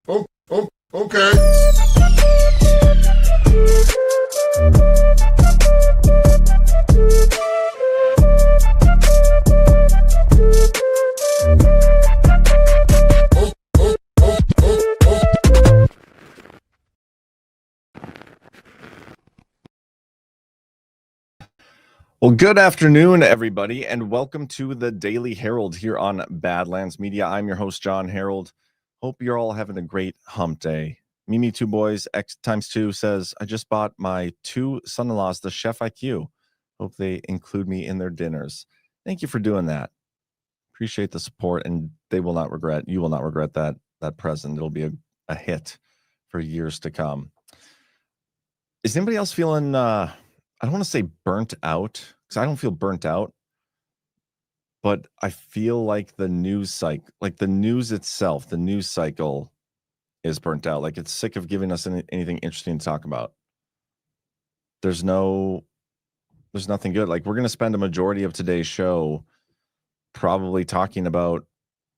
Okay. Well, good afternoon, everybody, and welcome to the Daily Herald here on Badlands Media. I'm your host, Jon Herold. Hope you're all having a great hump day. Mimi Two Boys X times 2 says, I just bought my 2 son-in-laws the Chef IQ. Hope they include me in their dinners. Thank you for doing that. Appreciate the support, and you will not regret that present. It'll be a hit for years to come. Is anybody else feeling I don't want to say burnt out, because I don't feel burnt out, but I feel like the news cycle, like the news itself, the news cycle is burnt out. Like it's sick of giving us anything interesting to talk about. There's nothing good. Like we're going to spend a majority of today's show probably talking about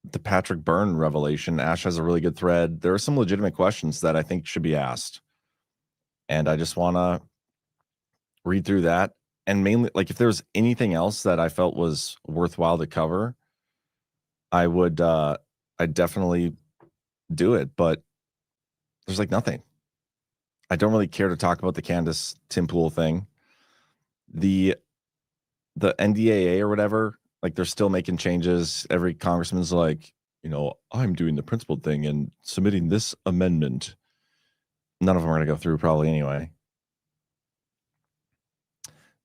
the Patrick Byrne revelation. Ashe has a really good thread. There are some legitimate questions that I think should be asked. And I just want to read through that. And mainly, like, if there's anything else that I felt was worthwhile to cover, I'd definitely do it. But there's like nothing. I don't really care to talk about the Candace Tim Pool thing. The NDAA or whatever, like they're still making changes. Every congressman's like, I'm doing the principled thing and submitting this amendment. None of them are going to go through probably anyway.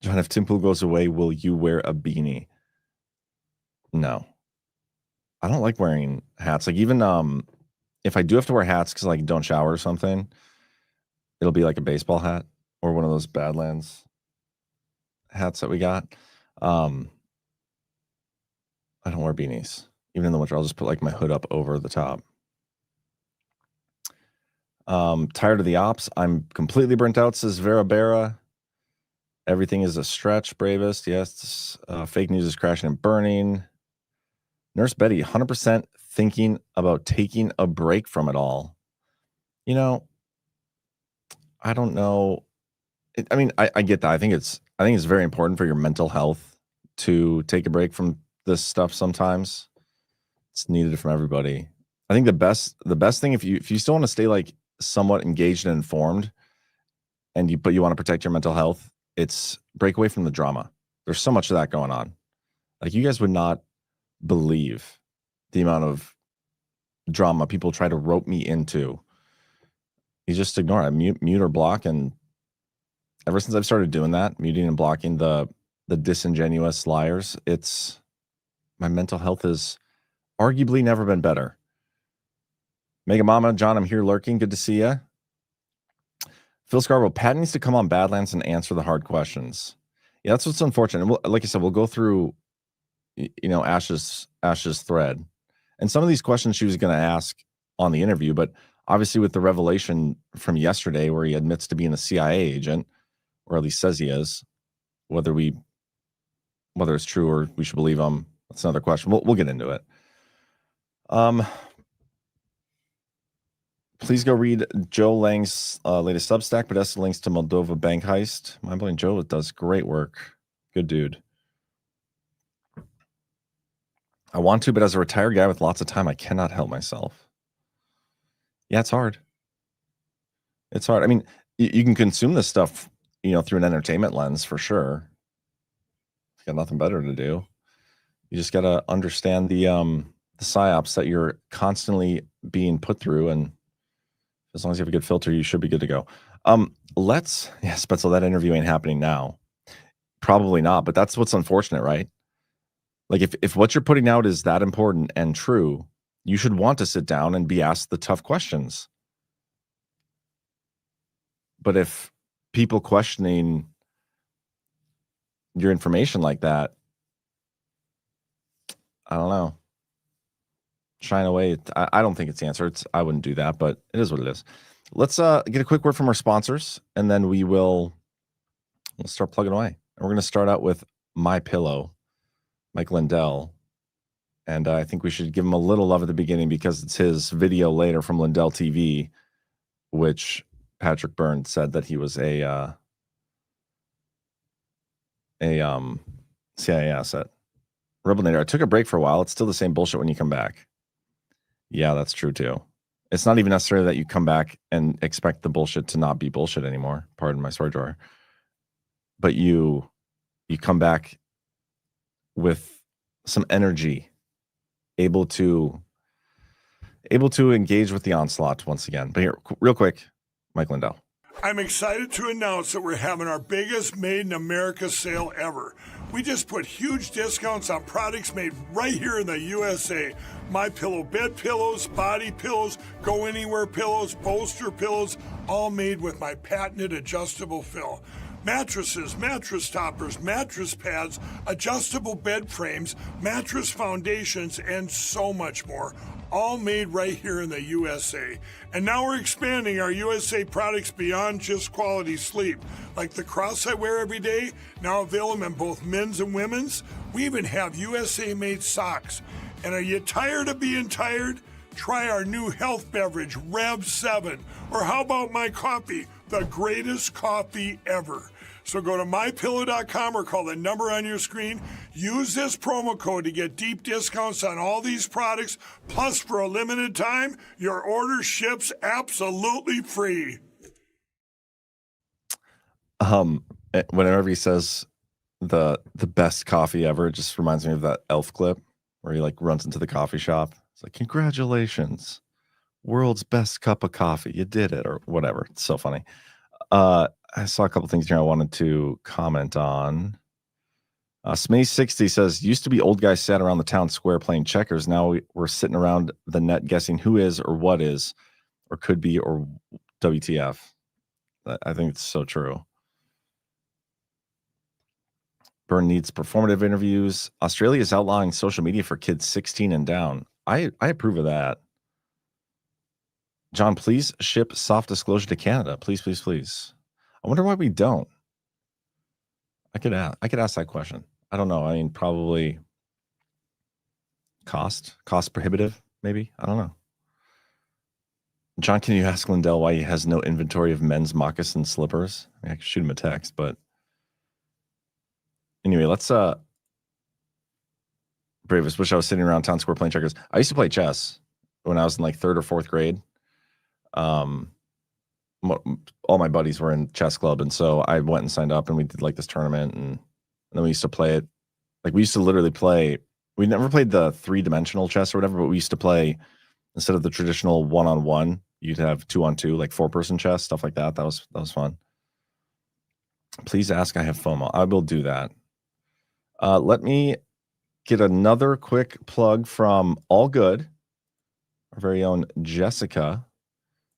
John, if Tim Pool goes away, will you wear a beanie? No. I don't like wearing hats. Like even if I do have to wear hats because like don't shower or something, it'll be like a baseball hat or one of those Badlands hats that we got. I don't wear beanies. Even in the winter, I'll just put like my hood up over the top. Tired of the ops. I'm completely burnt out, says Vera Barra. Everything is a stretch, bravest. Yes. Fake news is crashing and burning. Nurse Betty, 100% thinking about taking a break from it all. I don't know. I get that. I think it's very important for your mental health to take a break from this stuff sometimes. It's needed from everybody. I think the best thing, if you still want to stay like somewhat engaged and informed, but you want to protect your mental health, it's break away from the drama. There's so much of that going on. Like you guys would not believe the amount of drama people try to rope me into. You just ignore it, mute or block. And ever since I've started doing that, muting and blocking the disingenuous liars, my mental health has arguably never been better. Mega Mama, John, I'm here lurking. Good to see you. Phil Scarborough, Pat needs to come on Badlands and answer the hard questions. Yeah, that's what's unfortunate. Like I said, we'll go through, Ashe's thread. And some of these questions she was going to ask on the interview, but obviously with the revelation from yesterday where he admits to being a CIA agent, or at least says he is, whether it's true or we should believe him, that's another question. We'll get into it. Please go read Joe Lang's latest Substack, Podesta links to Moldova bank heist. My boy Joe does great work. Good dude. I want to, but as a retired guy with lots of time, I cannot help myself. Yeah, it's hard. It's hard. I mean, you can consume this stuff, through an entertainment lens for sure. You got nothing better to do. You just got to understand the psyops that you're constantly being put through, and as long as you have a good filter, you should be good to go. Spetzel, that interview ain't happening now. Probably not, but that's what's unfortunate, right? Like if what you're putting out is that important and true, you should want to sit down and be asked the tough questions. But if people questioning your information like that, I don't know. Shying away, I don't think it's the answer. I wouldn't do that, but it is what it is. Let's get a quick word from our sponsors, and then we'll start plugging away. And we're going to start out with My Pillow, Mike Lindell. And I think we should give him a little love at the beginning because it's his video later from Lindell TV, which Patrick Byrne said that he was a CIA asset. Rebel Nader, I took a break for a while. It's still the same bullshit when you come back. Yeah, that's true too. It's not even necessarily that you come back and expect the bullshit to not be bullshit anymore. Pardon my swear jar. But you come back with some energy, able to engage with the onslaught once again. But here, real quick, Mike Lindell. I'm excited to announce that we're having our biggest Made in America sale ever. We just put huge discounts on products made right here in the USA. My Pillow bed pillows, body pillows, go anywhere pillows, bolster pillows, all made with my patented adjustable fill. Mattresses, mattress toppers, mattress pads, adjustable bed frames, mattress foundations, and so much more. All made right here in the USA. And now we're expanding our USA products beyond just quality sleep. Like the cross I wear every day, now available in both men's and women's. We even have USA-made socks. And are you tired of being tired? Try our new health beverage, Rev 7. Or how about my coffee, the greatest coffee ever. So go to mypillow.com or call the number on your screen. Use this promo code to get deep discounts on all these products. Plus, for a limited time, your order ships absolutely free. Whenever he says the best coffee ever, it just reminds me of that Elf clip where he like runs into the coffee shop. It's like, congratulations, world's best cup of coffee. You did it, or whatever. It's so funny. I saw a couple things here I wanted to comment on. Smay60 says, used to be old guys sat around the town square playing checkers. Now we're sitting around the net guessing who is or what is or could be or WTF. I think it's so true. Byrne needs performative interviews. Australia is outlawing social media for kids 16 and down. I approve of that. John, please ship soft disclosure to Canada. Please, please, please. I wonder why we don't. I could ask that question. I don't know. I mean, probably cost prohibitive, maybe. I don't know. John, can you ask Lindell why he has no inventory of men's moccasin slippers? I could shoot him a text, but anyway, let's Bravest, wish I was sitting around town square playing checkers. I used to play chess when I was in like 3rd or 4th grade. All my buddies were in chess club, and so I went and signed up, and we did like this tournament, and then we used to play it. Like we used to literally play. We never played the 3-dimensional chess or whatever, but we used to play instead of the traditional 1-on-1. You'd have 2-on-2, like 4-person chess, stuff like that. That was fun. Please ask. I have FOMO. I will do that. Let me get another quick plug from All Good, our very own Jessica,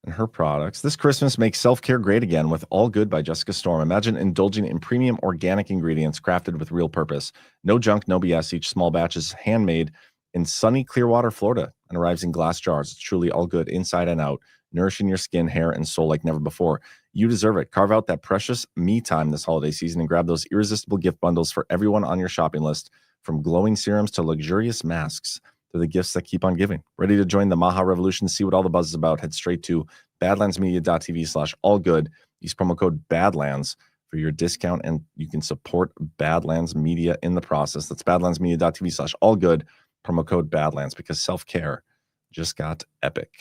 and her products. This Christmas, make self-care great again with All Good by Jessica Storm. Imagine indulging in premium organic ingredients crafted with real purpose. No junk, no BS. Each small batch is handmade in sunny Clearwater, Florida, and arrives in glass jars. It's truly all good inside and out, nourishing your skin, hair, and soul like never before. You deserve it. Carve out that precious me time this holiday season and grab those irresistible gift bundles for everyone on your shopping list, from glowing serums to luxurious masks. They're the gifts that keep on giving. Ready to join the Maha Revolution? See what all the buzz is about? Head straight to badlandsmedia.tv/allgood. Use promo code Badlands for your discount, and you can support Badlands Media in the process. That's badlandsmedia.tv/allgood. Promo code Badlands, because self-care just got epic.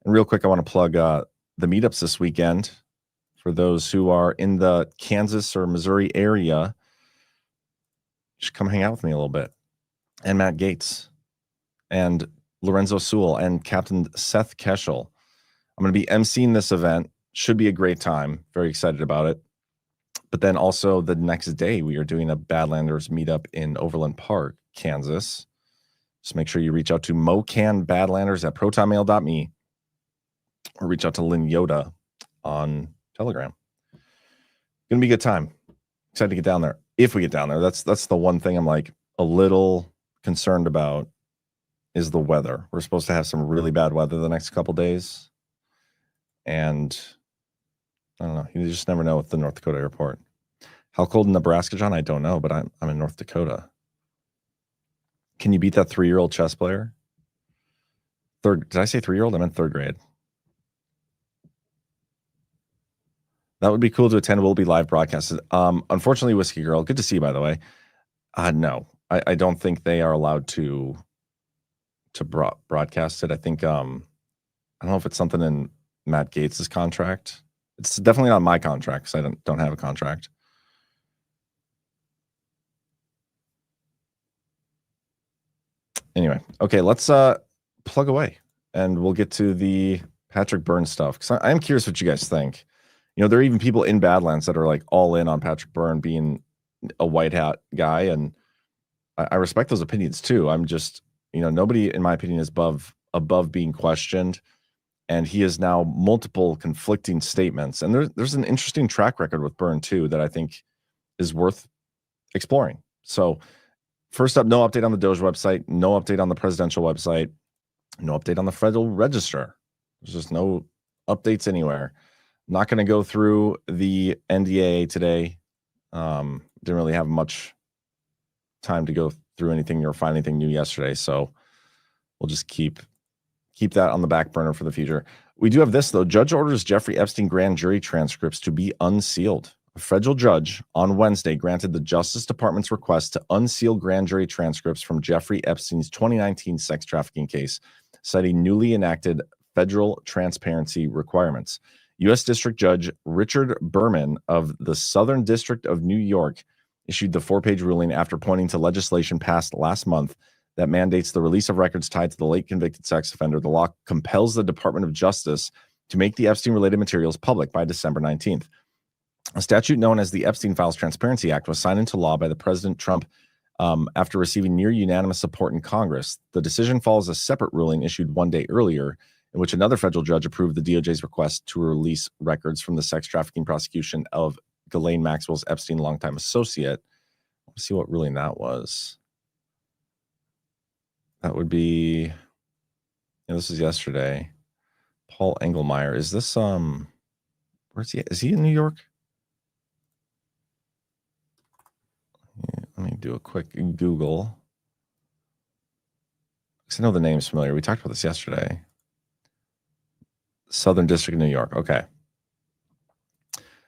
And real quick, I want to plug the meetups this weekend. For those who are in the Kansas or Missouri area, just come hang out with me a little bit. And Matt Gates and Lorenzo Sewell and Captain Seth Keschel. I'm going to be emceeing this event. Should be a great time. Very excited about it. But then also the next day, we are doing a Badlanders meetup in Overland Park, Kansas. Just make sure you reach out to mocanbadlanders@protonmail.me or reach out to Lynn Yoda on Telegram. Gonna be a good time. Excited to get down there. If we get down there, that's the one thing I'm like a little concerned about is the weather. We're supposed to have some really bad weather the next couple days, and I don't know. You just never know with the North Dakota airport. How cold in Nebraska, John? I don't know, but I'm in North Dakota. Can you beat that 3-year-old chess player? Did I say 3-year-old? I meant 3rd grade. That would be cool to attend. Will be live broadcasted. Unfortunately, Whiskey Girl, good to see you, by the way. No, I don't think they are allowed to broadcast it. I think I don't know if it's something in Matt Gates' contract. It's definitely not my contract because I don't have a contract. Anyway, okay, let's plug away and we'll get to the Patrick Byrne stuff because I am curious what you guys think. You know, there are even people in Badlands that are like all in on Patrick Byrne being a white hat guy, and I respect those opinions too. I'm just, you know, nobody in my opinion is above being questioned, and he has now multiple conflicting statements, and there's an interesting track record with Byrne too that I think is worth exploring. So first up, no update on the Doge website, no update on the presidential website, no update on the Federal Register. There's just no updates anywhere. Not going to go through the NDAA today. Didn't really have much time to go through anything or find anything new yesterday, so we'll just keep that on the back burner for the future. We do have this though. Judge orders Jeffrey Epstein grand jury transcripts to be unsealed. A federal judge on Wednesday granted the Justice Department's request to unseal grand jury transcripts from Jeffrey Epstein's 2019 sex trafficking case, citing newly enacted federal transparency requirements. U.S. District Judge Richard Byrne of the Southern District of New York issued the 4-page ruling after pointing to legislation passed last month that mandates the release of records tied to the late convicted sex offender. The law compels the Department of Justice to make the Epstein-related materials public by December 19th. A statute known as the Epstein Files Transparency Act was signed into law by the President Trump after receiving near unanimous support in Congress. The decision follows a separate ruling issued 1 day earlier, in which another federal judge approved the DOJ's request to release records from the sex trafficking prosecution of Ghislaine Maxwell's Epstein longtime associate. Let's see what ruling that was. That would be, this is yesterday. Paul Engelmeyer. Is this where's he? Is he in New York? Let me do a quick Google. Because I know the name's familiar. We talked about this yesterday. Southern District of New York. Okay.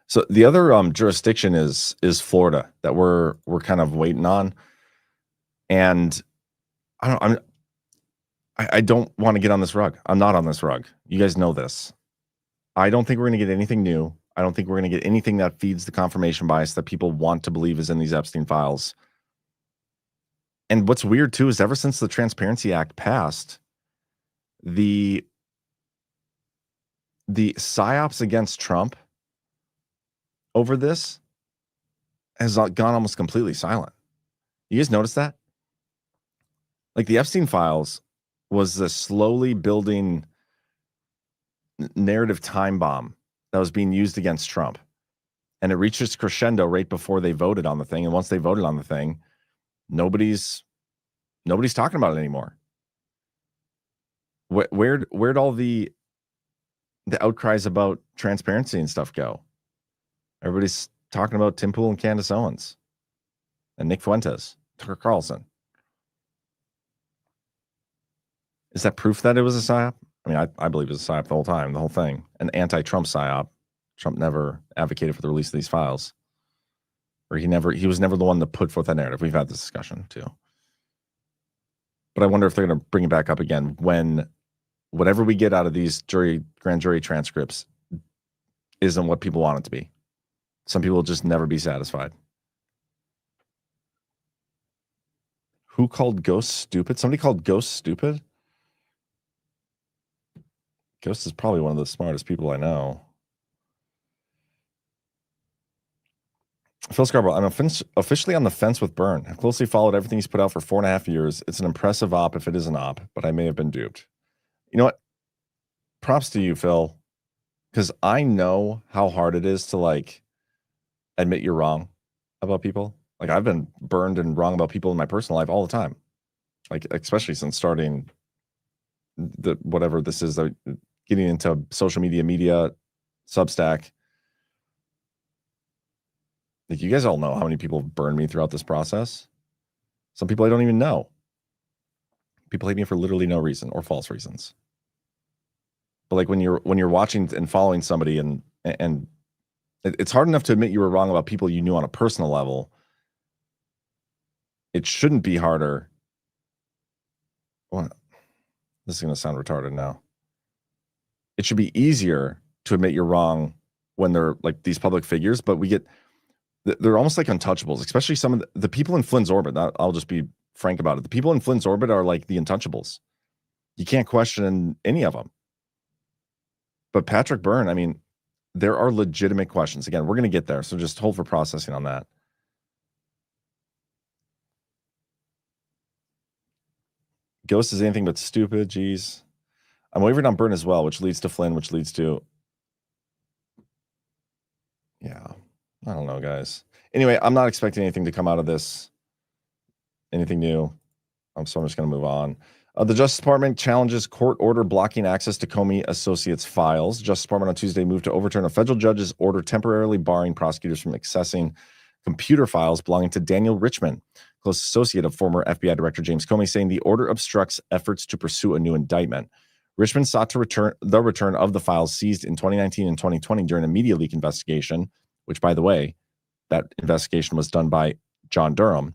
So the other jurisdiction is Florida that we're kind of waiting on, and I don't want to get on this rug. I'm not on this rug. You guys know this. I don't think we're going to get anything new. I don't think we're going to get anything that feeds the confirmation bias that people want to believe is in these Epstein files. And what's weird too is ever since the Transparency Act passed, the Psyops against Trump over this has gone almost completely silent. You guys notice that? Like the Epstein files was the slowly building narrative time bomb that was being used against Trump. And it reached its crescendo right before they voted on the thing. And once they voted on the thing, nobody's talking about it anymore. Where'd all the outcries about transparency and stuff go? Everybody's talking about Tim Pool and Candace Owens and Nick Fuentes, Tucker Carlson. Is that proof that it was a PSYOP? I mean, I believe it was a PSYOP the whole time, the whole thing. An anti-Trump PSYOP. Trump never advocated for the release of these files. Or he was never the one to put forth that narrative. We've had this discussion too. But I wonder if they're going to bring it back up again when whatever we get out of these grand jury transcripts isn't what people want it to be. Some people will just never be satisfied. Who called Ghost stupid? Somebody called Ghost stupid? Ghost is probably one of the smartest people I know. Phil Scarborough, I'm officially on the fence with Byrne. I've closely followed everything he's put out for 4.5 years. It's an impressive op if it is an op, but I may have been duped. You know what? Props to you, Phil, because I know how hard it is to like admit you're wrong about people. Like I've been burned and wrong about people in my personal life all the time. Like especially since starting the whatever this is, getting into social media, Substack. Like you guys all know how many people have burned me throughout this process. Some people I don't even know. People hate me for literally no reason or false reasons. But like when you're watching and following somebody and it's hard enough to admit you were wrong about people you knew on a personal level. It shouldn't be harder. Well, this is going to sound retarded now. It should be easier to admit you're wrong when they're like these public figures, but they're almost like untouchables, especially some of the people in Flynn's orbit. I'll just be frank about it. The people in Flynn's orbit are like the untouchables. You can't question any of them. But Patrick Byrne, I mean, there are legitimate questions. Again, we're going to get there, so just hold for processing on that. Ghost is anything but stupid. Geez. I'm wavering on Byrne as well, which leads to Flynn, which leads to... Yeah. I don't know, guys. Anyway, I'm not expecting anything to come out of this. Anything new. So I'm just going to move on. The Justice Department challenges court order blocking access to Comey Associates files. Justice Department on Tuesday moved to overturn a federal judge's order temporarily barring prosecutors from accessing computer files belonging to Daniel Richman, close associate of former FBI Director James Comey, saying the order obstructs efforts to pursue a new indictment. Richman sought to return of the files seized in 2019 and 2020 during a media leak investigation, which, by the way, that investigation was done by John Durham.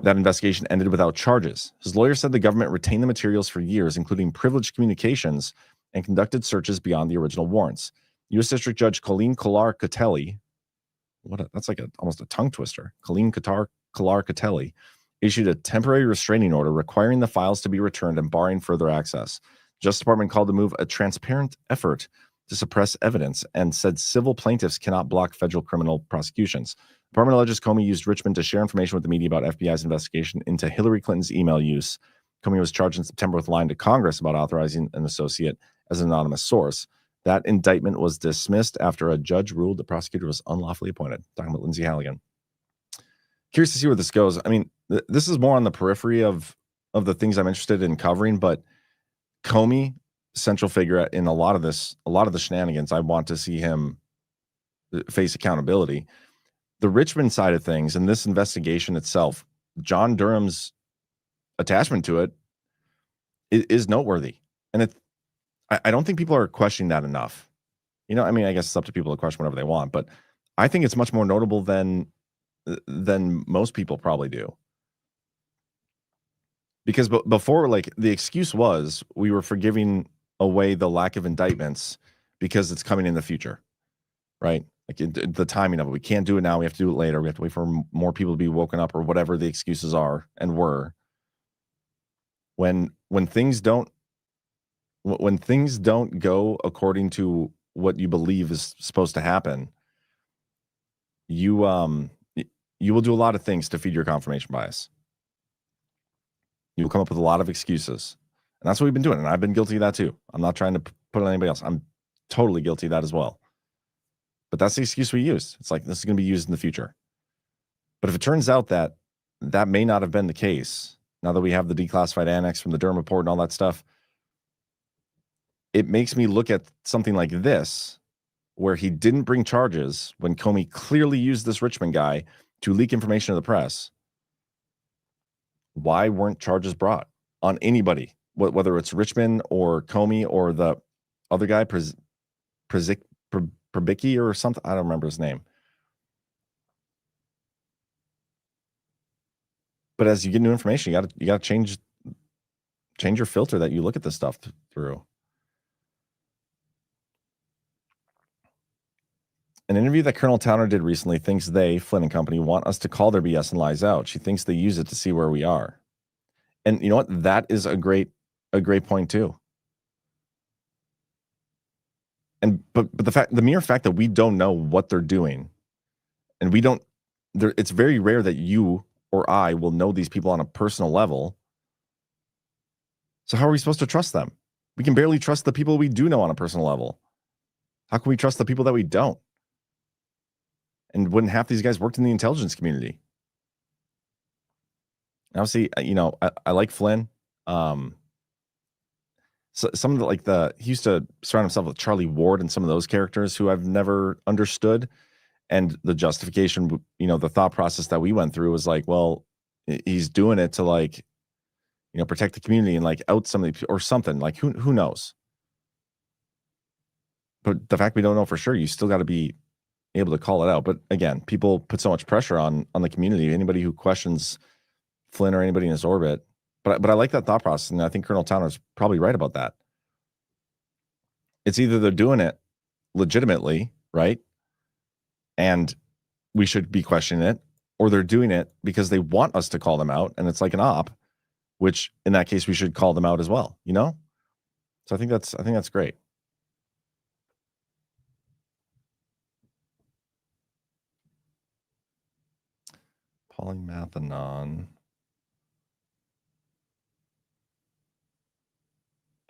That investigation ended without charges. His lawyer said the government retained the materials for years, including privileged communications, and conducted searches beyond the original warrants. U.S. District Judge Colleen Kolar-Catelli, that's like almost a tongue twister. Colleen Kolar-Catelli issued a temporary restraining order requiring the files to be returned and barring further access. Justice Department called the move a transparent effort to suppress evidence and said civil plaintiffs cannot block federal criminal prosecutions. The department alleges Comey used Richmond to share information with the media about FBI's investigation into Hillary Clinton's email use. Comey was charged in September with lying to Congress about authorizing an associate as an anonymous source. That indictment was dismissed after a judge ruled the prosecutor was unlawfully appointed. Talking about Lindsay Halligan. Curious to see where this goes. I mean, this is more on the periphery of the things I'm interested in covering, but Comey, central figure in a lot of the shenanigans. I want to see him face accountability. The Richmond side of things and this investigation itself, John Durham's attachment to it is noteworthy. And I don't think people are questioning that enough. You know, I mean, I guess it's up to people to question whatever they want, but I think it's much more notable than most people probably do. Because before, like, the excuse was we were forgiving away the lack of indictments because it's coming in the future, right? Like the timing of it. We can't do it now. We have to do it later. We have to wait for more people to be woken up or whatever the excuses are and were. When things don't go according to what you believe is supposed to happen, you will do a lot of things to feed your confirmation bias. You'll come up with a lot of excuses. And that's what we've been doing. And I've been guilty of that too. I'm not trying to put it on anybody else. I'm totally guilty of that as well. But that's the excuse we use. It's like, this is going to be used in the future. But if it turns out that may not have been the case, now that we have the declassified annex from the Durham report and all that stuff, it makes me look at something like this, where he didn't bring charges when Comey clearly used this Richmond guy to leak information to the press. Why weren't charges brought on anybody, whether it's Richmond or Comey or the other guy, Probicki or something? I don't remember his name. But as you get new information, you got to change your filter that you look at this stuff through. An interview that Colonel Towner did recently thinks they, Flynn and company, want us to call their BS and lies out. She thinks they use it to see where we are. And you know what? That is a great point too. And but the mere fact that we don't know what they're doing, and it's very rare that you or I will know these people on a personal level. So how are we supposed to trust them? We can barely trust the people we do know on a personal level. How can we trust the people that we don't? And wouldn't half these guys worked in the intelligence community? Obviously, you know, I like Flynn. So some of he used to surround himself with Charlie Ward and some of those characters who I've never understood. And the justification, you know, the thought process that we went through was like, well, he's doing it to protect the community and like out somebody or something. Like who knows? But the fact we don't know for sure, you still got to be able to call it out. But again, people put so much pressure on the community. Anybody who questions Flynn or anybody in his orbit. But I like that thought process, and I think Colonel Towner's probably right about that. It's either they're doing it legitimately, right? And we should be questioning it, or they're doing it because they want us to call them out, and it's like an op, which in that case we should call them out as well, So I think that's great. Polymathanon.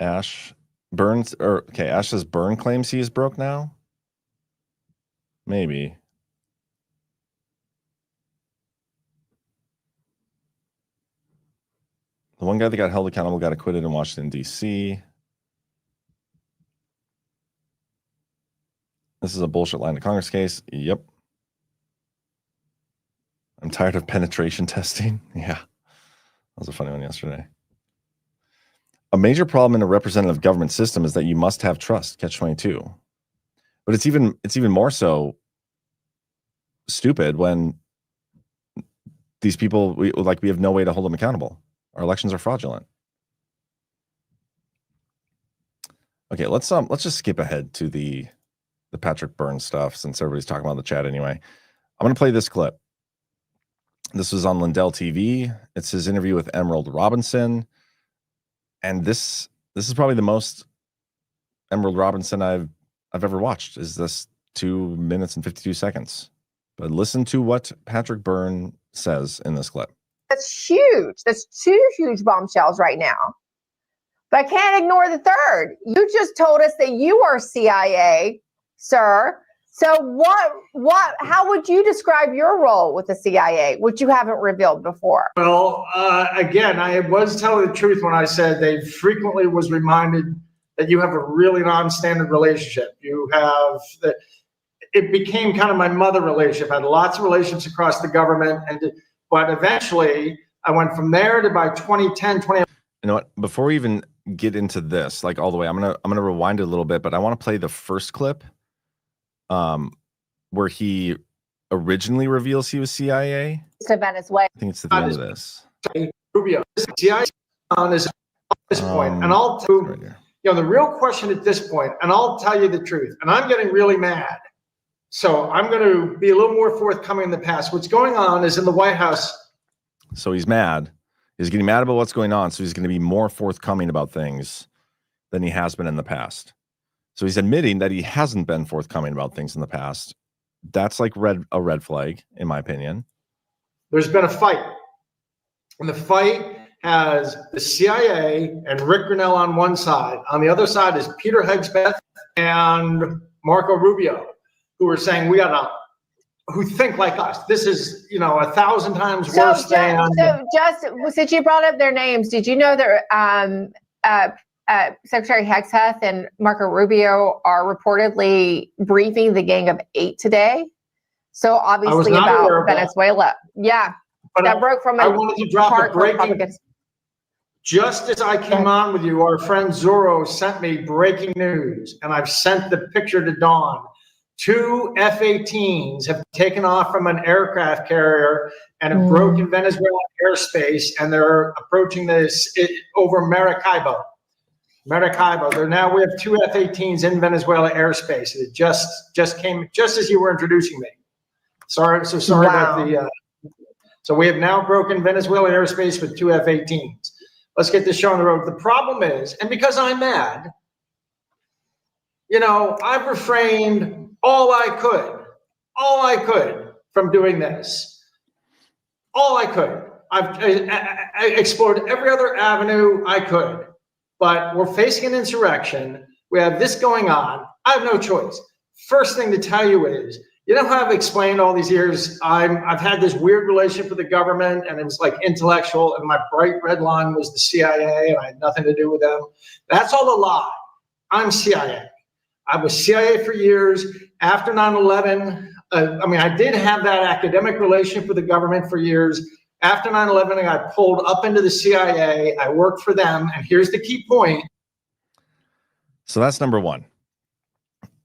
Ashe Ashe says Byrne claims he is broke now. Maybe. The one guy that got held accountable got acquitted in Washington, D.C. This is a bullshit line of Congress case. Yep. I'm tired of penetration testing. Yeah. That was a funny one yesterday. A major problem in a representative government system is that you must have trust, catch-22. But it's even more so stupid when these people, we have no way to hold them accountable. Our elections are fraudulent. Okay, let's just skip ahead to the Patrick Byrne stuff since everybody's talking about the chat anyway. I'm going to play this clip. This was on Lindell TV. It's his interview with Emerald Robinson. And this is probably the most Emerald Robinson I've ever watched. Is this 2 minutes and 52 seconds? But listen to what Patrick Byrne says in this clip. That's huge. That's 2 huge bombshells right now. But I can't ignore the third. You just told us that you are CIA, sir. So how would you describe your role with the CIA, which you haven't revealed before? Well, again, I was telling the truth when I said they frequently was reminded that you have a really non-standard relationship. You have that. It became kind of my mother relationship. I had lots of relationships across the government, but eventually I went from there to by 2010, 20. You know what? Before we even get into this, like all the way, I'm gonna rewind it a little bit, but I want to play the first clip. Where he originally reveals he was CIA. To Venezuela. I think it's at the end of this. Rubio, CIA is at this point, and I'll tell right here. The real question at this point, and I'll tell you the truth, and I'm getting really mad. So I'm going to be a little more forthcoming in the past. What's going on is in the White House. So he's mad. He's getting mad about what's going on. So he's going to be more forthcoming about things than he has been in the past. So he's admitting that he hasn't been forthcoming about things in the past. That's like a red flag, in my opinion. There's been a fight. And the fight has the CIA and Rick Grenell on one side. On the other side is Peter Hegseth and Marco Rubio, who are saying who think like us. This is, 1,000 times worse than. So just since you brought up their names, did you know that Secretary Hegseth and Marco Rubio are reportedly briefing the Gang of 8 today? So obviously about Venezuela. Yeah. But that broke from I wanted to drop a breaking. Just as I came on with you, our friend Zorro sent me breaking news, and I've sent the picture to Dawn. 2 F-18s have taken off from an aircraft carrier and have broken Venezuelan airspace, and they're approaching over Maracaibo. We have 2 F-18s in Venezuela airspace. It just came just as you were introducing me. Sorry wow. about so we have now broken Venezuela airspace with 2 F-18s. Let's get this show on the road. The problem is, and because I'm mad, I've refrained all I could from doing this. All I could. I explored every other avenue I could. But we're facing an insurrection. We have this going on. I have no choice. First thing to tell you is, how I've explained all these years, I've had this weird relationship with the government, and it was like intellectual, and my bright red line was the CIA, and I had nothing to do with them. That's all a lie. I'm CIA. I was CIA for years. After 9/11, I did have that academic relationship with the government for years. After 9/11, I got pulled up into the CIA. I worked for them. And here's the key point. So that's number one.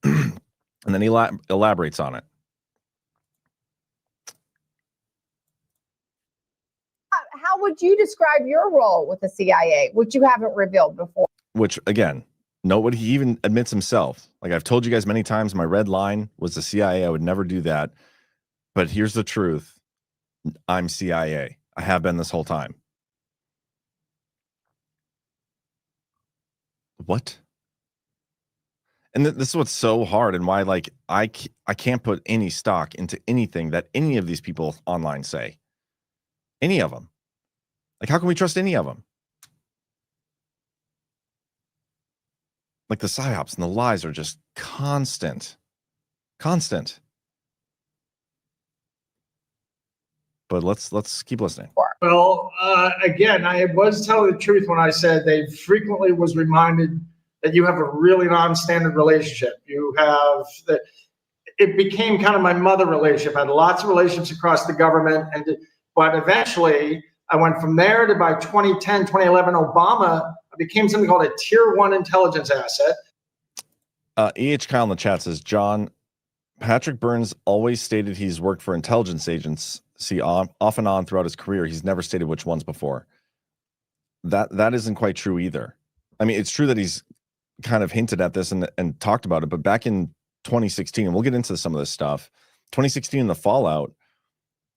And then he elaborates on it. How would you describe your role with the CIA, which you haven't revealed before? Which, again, note what he even admits himself. Like I've told you guys many times, my red line was the CIA. I would never do that. But here's the truth. I'm CIA. I have been this whole time. What? And this is what's so hard and why, like, I can't put any stock into anything that any of these people online say. Any of them. Like, how can we trust any of them? Like, the psyops and the lies are just constant. Constant. But let's keep listening. Well, again, I was telling the truth when I said they frequently was reminded that you have a really non-standard relationship. You have that. It became kind of my mother relationship. I had lots of relationships across the government, but eventually I went from there to by 2010, 2011, Obama, I became something called a tier 1 intelligence asset. E.H. Kyle in the chat says, John, Patrick Burns always stated he's worked for intelligence agents. See, off and on throughout his career, he's never stated which ones before. That isn't quite true either. I mean, it's true that he's kind of hinted at this and talked about it, but back in 2016, and we'll get into some of this stuff, 2016, the fallout,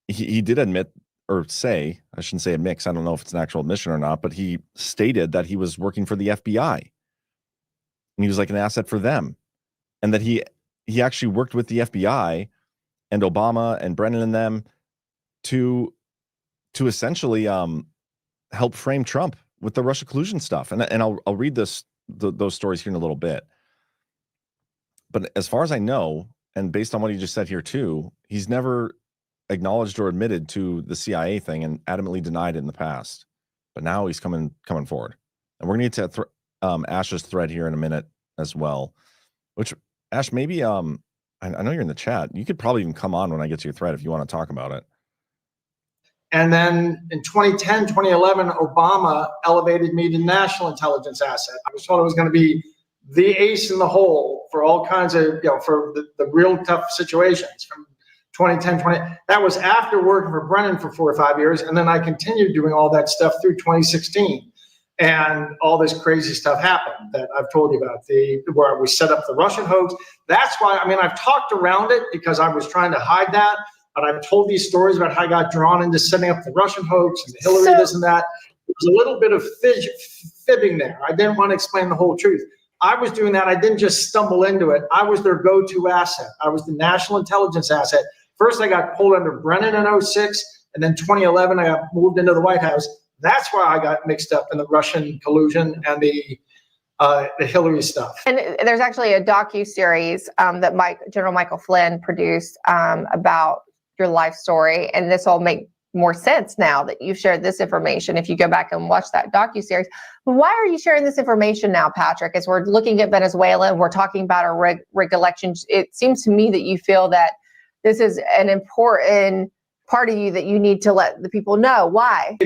he did admit, or say, I shouldn't say admit, 'cause I don't know if it's an actual admission or not, but he stated that he was working for the FBI. And he was like an asset for them. And that he actually worked with the FBI and Obama and Brennan and them to essentially help frame Trump with the Russia collusion stuff. And I'll read those stories here in a little bit. But as far as I know, and based on what he just said here too, he's never acknowledged or admitted to the CIA thing and adamantly denied it in the past. But now he's coming forward. And we're going to get to Ashe's thread here in a minute as well. Which, Ashe, maybe I know you're in the chat. You could probably even come on when I get to your thread if you want to talk about it. And then in 2010, 2011, Obama elevated me to national intelligence asset. I was told I was going to be the ace in the hole for all kinds of, for the real tough situations from 2010, 20. That was after working for Brennan for 4 or 5 years. And then I continued doing all that stuff through 2016. And all this crazy stuff happened that I've told you about, where we set up the Russian hoax. That's why, I mean, I've talked around it because I was trying to hide that. But I've told these stories about how I got drawn into setting up the Russian hoax and the Hillary this and that. There was a little bit of fibbing there. I didn't want to explain the whole truth. I was doing that. I didn't just stumble into it. I was their go-to asset. I was the national intelligence asset. First, I got pulled under Brennan in 2006, and then 2011, I got moved into the White House. That's why I got mixed up in the Russian collusion and the Hillary stuff. And there's actually a docu-series that General Michael Flynn produced about your life story, and this will make more sense now that you've shared this information if you go back and watch that docu-series. But why are you sharing this information now, Patrick? As we're looking at Venezuela and we're talking about our rig elections, it seems to me that you feel that this is an important part of you that you need to let the people know. Why?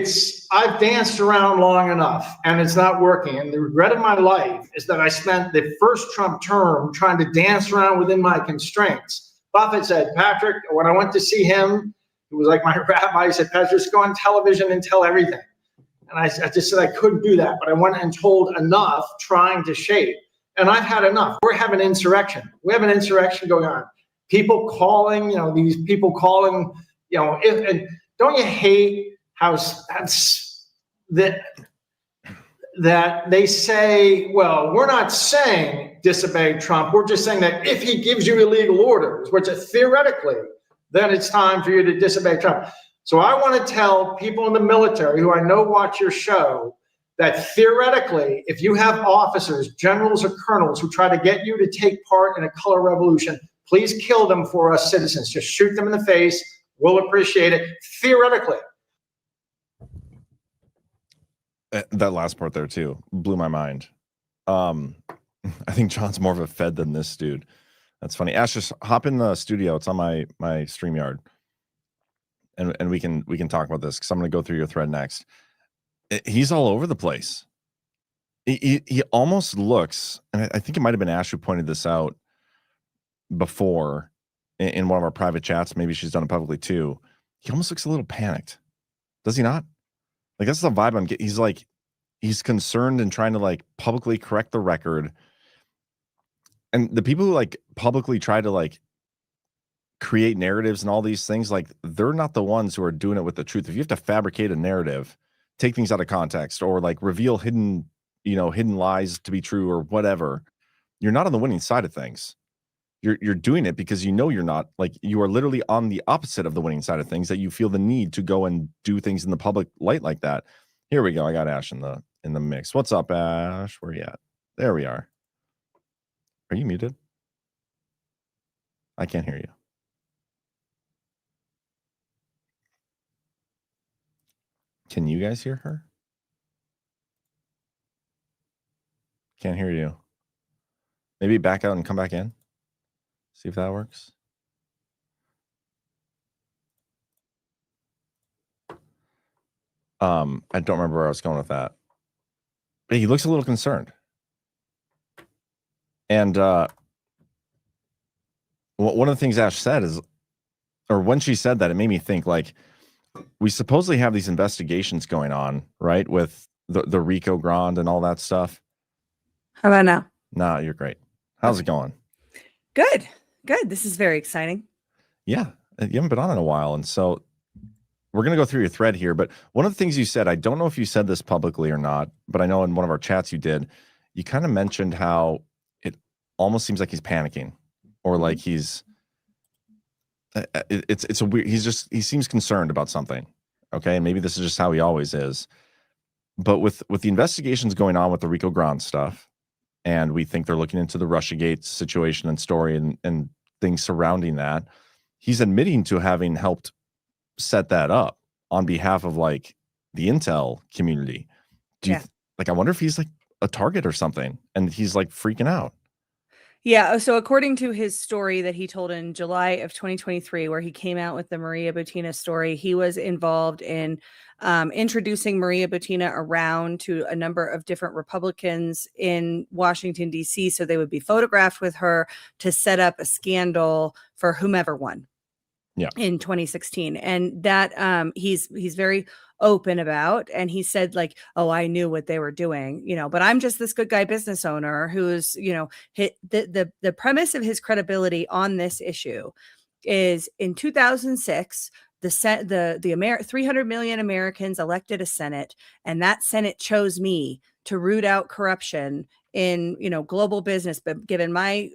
I've danced around long enough and it's not working. And the regret of my life is that I spent the first Trump term trying to dance around within my constraints. Buffett said, Patrick, when I went to see him, he was like my rabbi. He said, Patrick, just go on television and tell everything. And I just said I couldn't do that. But I went and told enough trying to shape. And I've had enough. We're having insurrection. We have an insurrection going on. People calling, these people calling, and don't you hate how that they say, well, we're not saying disobey Trump. We're just saying that if he gives you illegal orders, which theoretically, then it's time for you to disobey Trump. So I want to tell people in the military who I know watch your show that theoretically, if you have officers, generals or colonels who try to get you to take part in a color revolution, please kill them for us citizens. Just shoot them in the face. We'll appreciate it. Theoretically. That last part there too blew my mind. I think John's more of a Fed than this dude. That's funny. Ash, just hop in the studio. It's on my StreamYard. and we can talk about this because I'm going to go through your thread next. He's all over the place. He almost looks, and I think it might have been Ashe who pointed this out before in one of our private chats. Maybe she's done it publicly too. He almost looks a little panicked. Does he not? Like, that's the vibe I'm getting. He's like, he's concerned and trying to like publicly correct the record. And the people who like publicly try to like create narratives and all these things, like, they're not the ones who are doing it with the truth. If you have to fabricate a narrative, take things out of context, or like reveal hidden lies to be true or whatever, you're not on the winning side of things. You're doing it because you know you're not, like, you are literally on the opposite of the winning side of things, that you feel the need to go and do things in the public light like that. Here we go. I got Ashe in the mix. What's up, Ashe? Where you at? There we are. Are you muted? I can't hear you. Can you guys hear her? Can't hear you. Maybe back out and come back in. See if that works. I don't remember where I was going with that. But he looks a little concerned. And one of the things Ashe said is, or when she said that, it made me think, like, we supposedly have these investigations going on, right? With the RICO Grand and all that stuff. How about now? Nah, you're great. How's it going? Good. This is very exciting. Yeah. You haven't been on in a while. And so we're going to go through your thread here. But one of the things you said, I don't know if you said this publicly or not, but I know in one of our chats you did, you kind of mentioned how it almost seems like he's panicking, or like he's, it's a weird, he seems concerned about something. Okay. And maybe this is just how he always is. But with the investigations going on with the RICO Grand stuff, and we think they're looking into the Russiagate situation and story and things surrounding that, he's admitting to having helped set that up on behalf of like the intel community. Do you like, I wonder if he's like a target or something, and he's like freaking out. Yeah. So according to his story that he told in July of 2023, where he came out with the Maria Butina story, he was involved in introducing Maria Butina around to a number of different Republicans in Washington, D.C. So they would be photographed with her to set up a scandal for whomever won. Yeah. In 2016. And that he's very open about, and he said, like, oh, I knew what they were doing, but I'm just this good guy business owner who's, hit the premise of his credibility on this issue is in 2006, the 300 million Americans elected a Senate, and that Senate chose me to root out corruption in, global business. But given my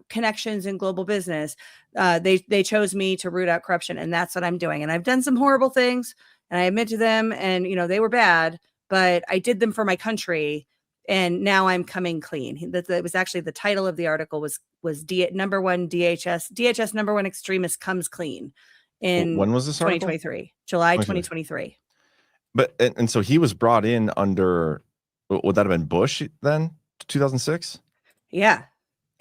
connections in global business, they chose me to root out corruption, and that's what I'm doing. And I've done some horrible things, and I admit to them, and they were bad, but I did them for my country, and now I'm coming clean. That was actually the title of the article was number one DHS number one extremist comes clean. In when was this article? 2023, July 2023. But and so he was brought in under, would that have been Bush then, 2006? Yeah.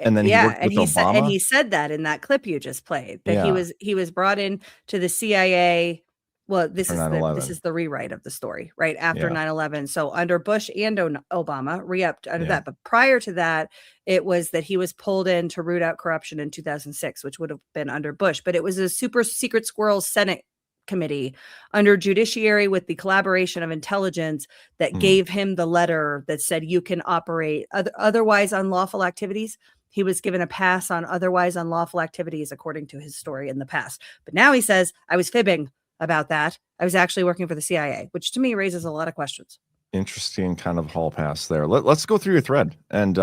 And then he said that in that clip you just played, that he was brought in to the CIA. Well, this is the rewrite of the story, right after 9/11. So under Bush and Obama, re-upped under that. But prior to that, it was that he was pulled in to root out corruption in 2006, which would have been under Bush. But it was a super secret squirrel Senate committee under Judiciary with the collaboration of intelligence that gave him the letter that said you can operate otherwise unlawful activities. He was given a pass on otherwise unlawful activities, according to his story in the past. But now he says, I was fibbing about that. I was actually working for the CIA, which to me raises a lot of questions. Interesting kind of hall pass there. Let's go through your thread, and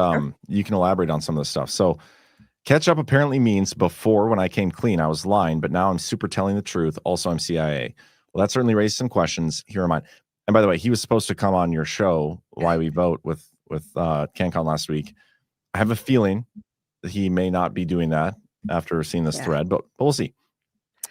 you can elaborate on some of this stuff. So catch up apparently means before, when I came clean, I was lying, but now I'm super telling the truth. Also, I'm CIA. Well, that certainly raised some questions. Here are mine. And by the way, he was supposed to come on your show, Why We Vote, with CanCon last week. I have a feeling that he may not be doing that after seeing this thread, but we'll see.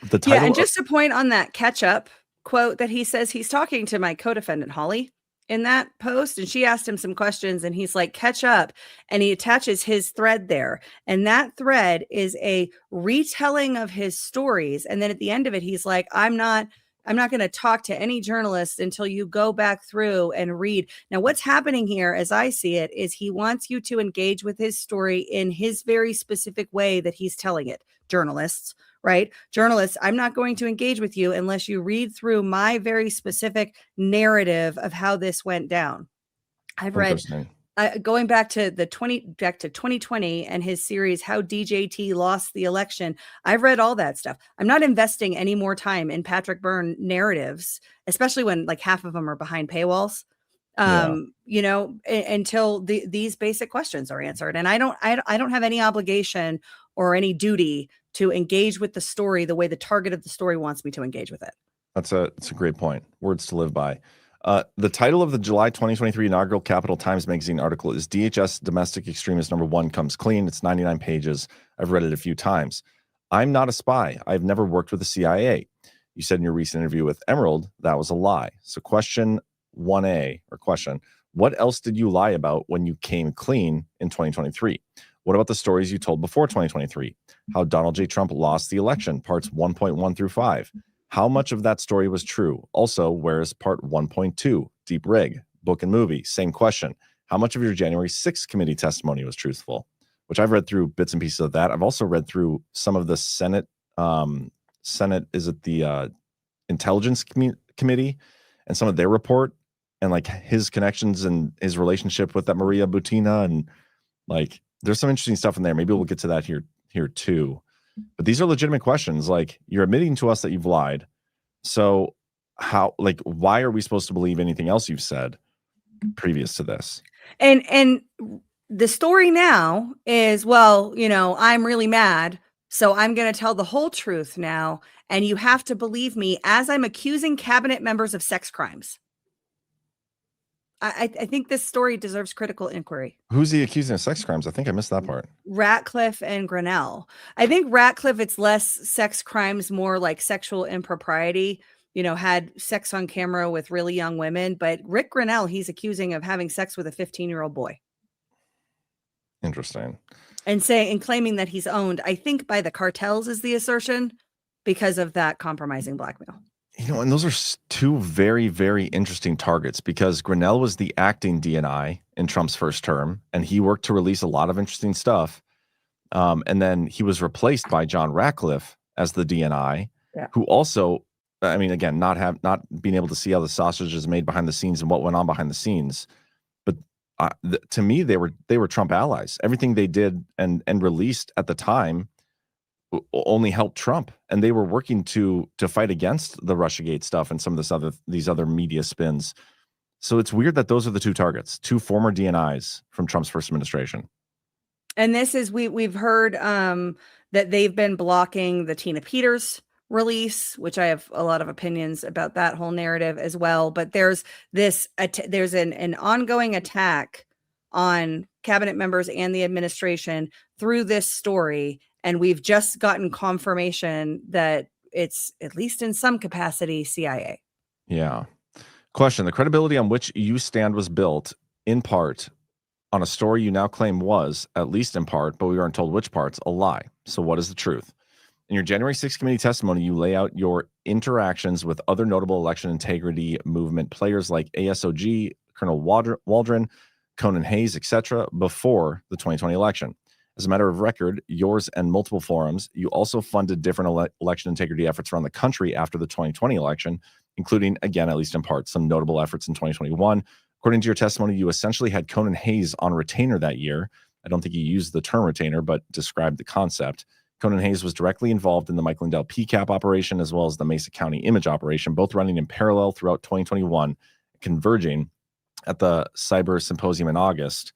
The title, and just to point on that catch up quote that he says, he's talking to my co-defendant Holly, in that post, and she asked him some questions, and he's like, catch up, and he attaches his thread there, and that thread is a retelling of his stories. And then at the end of it, he's like, I'm not going to talk to any journalists until you go back through and read. Now, what's happening here, as I see it, is he wants you to engage with his story in his very specific way that he's telling it. Journalists, right? Journalists, I'm not going to engage with you unless you read through my very specific narrative of how this went down. I've read, going back to 2020 and his series, How DJT Lost the Election. I've read all that stuff. I'm not investing any more time in Patrick Byrne narratives, especially when like half of them are behind paywalls. You know, until these basic questions are answered. And I don't have any obligation or any duty to engage with the story the way the target of the story wants me to engage with it. That's a great point. Words to live by. The title of the July 2023 inaugural Capital Times Magazine article is DHS Domestic Extremist #1 Comes Clean. It's 99 pages. I've read it a few times. I'm not a spy. I've never worked with the CIA. You said in your recent interview with Emerald that was a lie. So question 1A, or question, what else did you lie about when you came clean in 2023? What about the stories you told before 2023? How Donald J. Trump lost the election, parts 1.1 through 5. How much of that story was true? Also, where is part 1.2? Deep rig, book and movie, same question. How much of your January 6th committee testimony was truthful? Which I've read through bits and pieces of that. I've also read through some of the Senate, is it the Intelligence Committee, and some of their report, and like his connections and his relationship with that Maria Butina, and like there's some interesting stuff in there. Maybe we'll get to that here too. But these are legitimate questions. Like, you're admitting to us that you've lied. So how, like, why are we supposed to believe anything else you've said previous to this? And the story now is, well, you know, I'm really mad, so I'm going to tell the whole truth now, and you have to believe me as I'm accusing cabinet members of sex crimes. I think this story deserves critical inquiry. Who's he accusing of sex crimes? I think I missed that part. Ratcliffe and Grinnell. I think Ratcliffe, it's less sex crimes, more like sexual impropriety, you know, had sex on camera with really young women. But Rick Grinnell, he's accusing of having sex with a 15-year-old boy. Interesting. And claiming that he's owned, I think, by the cartels is the assertion, because of that compromising blackmail. You know, and those are two very, very interesting targets, because Grinnell was the acting DNI in Trump's first term, and he worked to release a lot of interesting stuff. And then he was replaced by John Ratcliffe as the DNI, who also, I mean, again, not being able to see how the sausage is made behind the scenes and what went on behind the scenes. But to me, they were Trump allies. Everything they did and released at the time only helped Trump, and they were working to fight against the Russiagate stuff and some of these other media spins. So it's weird that those are the two targets, two former DNIs from Trump's first administration. And this is, we've heard that they've been blocking the Tina Peters release, which I have a lot of opinions about that whole narrative as well. But there's an ongoing attack on cabinet members and the administration through this story. And we've just gotten confirmation that it's, at least in some capacity, CIA. Yeah. Question: the credibility on which you stand was built in part on a story you now claim was, at least in part, but we aren't told which parts, a lie. So what is the truth? In your January 6th committee testimony, you lay out your interactions with other notable election integrity movement players like ASOG, Colonel Waldron, Conan Hayes, etc., before the 2020 election. As a matter of record, yours and multiple forums, you also funded different election integrity efforts around the country after the 2020 election, including, again, at least in part, some notable efforts in 2021. According to your testimony, you essentially had Conan Hayes on retainer that year. I don't think you used the term retainer, but described the concept. Conan Hayes was directly involved in the Mike Lindell PCAP operation, as well as the Mesa County image operation, both running in parallel throughout 2021, converging at the Cyber Symposium in August.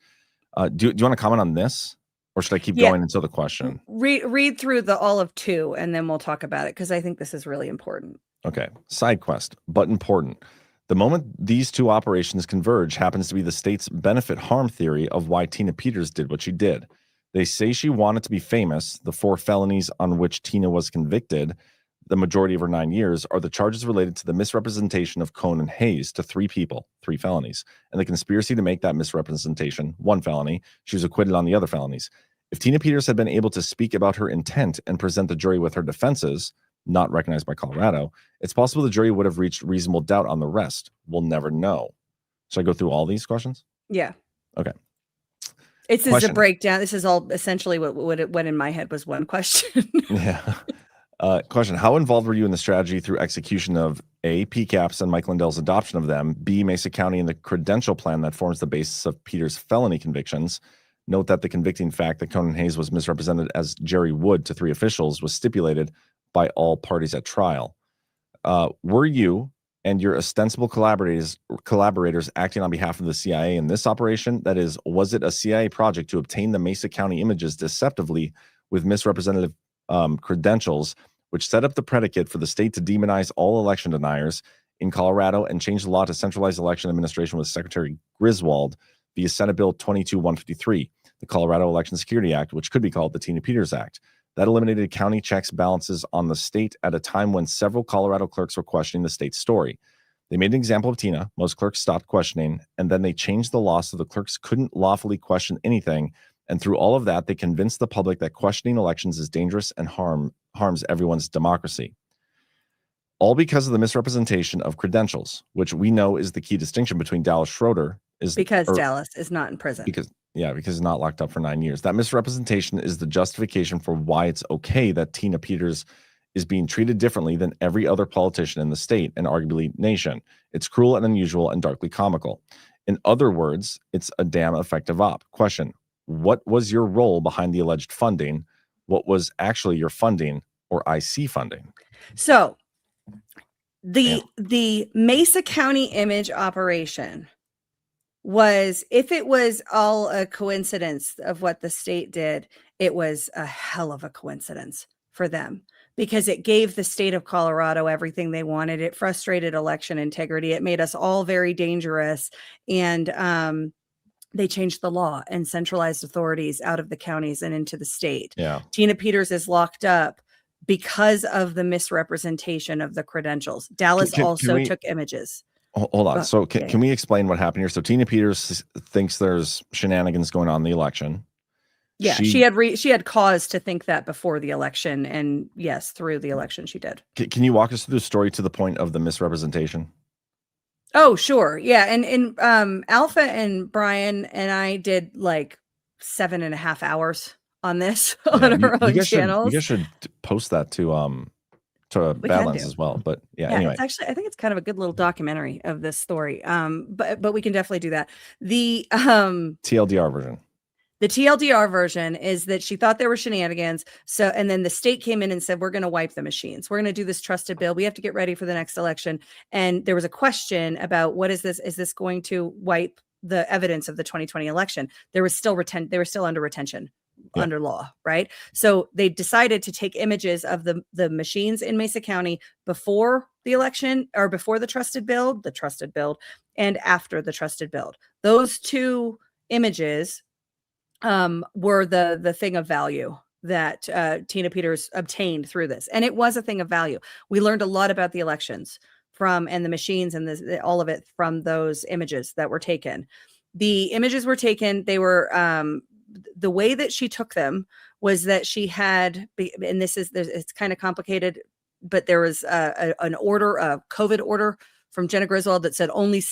Do you want to comment on this? Or should I keep going until the question? Read through the all of two, and then we'll talk about it, because I think this is really important. Okay. Side quest, but important. The moment these two operations converge happens to be the state's benefit harm theory of why Tina Peters did what she did. They say she wanted to be famous, the 4 felonies on which Tina was convicted. the majority of her 9 years, are the charges related to the misrepresentation of Conan Hayes to 3 people, 3 felonies, and the conspiracy to make that misrepresentation 1 felony. She was acquitted on the other felonies. If Tina Peters had been able to speak about her intent and present the jury with her defenses, not recognized by Colorado, it's possible the jury would have reached reasonable doubt on the rest. We'll never know. Should I go through all these questions? Yeah. Okay. This is a breakdown. This is all essentially what in my head was one question. Yeah. Question: how involved were you in the strategy through execution of A, PCAPs and Mike Lindell's adoption of them, B, Mesa County and the credential plan that forms the basis of Peters' felony convictions? Note that the convicting fact that Conan Hayes was misrepresented as Jerry Wood to 3 officials was stipulated by all parties at trial. Were you and your ostensible collaborators acting on behalf of the CIA in this operation? That is, was it a CIA project to obtain the Mesa County images deceptively with misrepresentative credentials, which set up the predicate for the state to demonize all election deniers in Colorado and change the law to centralize election administration with Secretary Griswold via Senate Bill 22-153, the Colorado Election Security Act, which could be called the Tina Peters Act. That eliminated county checks balances on the state at a time when several Colorado clerks were questioning the state's story. They made an example of Tina. Most clerks stopped questioning, and then they changed the law so the clerks couldn't lawfully question anything. And through all of that, they convinced the public that questioning elections is dangerous and harms everyone's democracy. All because of the misrepresentation of credentials, which we know is the key distinction between Dallas Schroeder. Dallas is not in prison. Because he's not locked up for 9 years. That misrepresentation is the justification for why it's okay that Tina Peters is being treated differently than every other politician in the state and arguably nation. It's cruel and unusual and darkly comical. In other words, it's a damn effective op. Question: what was your role behind the alleged funding? What was actually your funding or IC funding? So the Mesa County image operation was, if it was all a coincidence of what the state did, it was a hell of a coincidence for them, because it gave the state of Colorado everything they wanted. It frustrated election integrity. It made us all very dangerous. And they changed the law and centralized authorities out of the counties and into the state. Yeah. Tina Peters is locked up because of the misrepresentation of the credentials. Dallas took images. Hold on. So can we explain what happened here? So Tina Peters thinks there's shenanigans going on in the election. Yeah, she had cause to think that before the election, and yes, through the election she did. Can you walk us through the story to the point of the misrepresentation? Oh, sure. Yeah, and Alpha and Brian and I did like 7.5 hours on this on our own channels. You guys should post that to Badlands as well. But anyway, it's actually, I think it's kind of a good little documentary of this story. But we can definitely do that. The TLDR version. The TLDR version is that she thought there were shenanigans. So, and then the state came in and said, we're going to wipe the machines. We're going to do this trusted bill. We have to get ready for the next election. And there was a question about, what is this? Is this going to wipe the evidence of the 2020 election? They were still under retention. Under law, right? So they decided to take images of the machines in Mesa County before the election, or before the trusted build, and after the trusted build. Those 2 images were the thing of value that Tina Peters obtained through this. And it was a thing of value. We learned a lot about the elections and the machines and all of it from those images that were taken. The images were taken. They were, the way that she took them was that she had, and it's kind of complicated, but there was a COVID order from Jenna Griswold that said only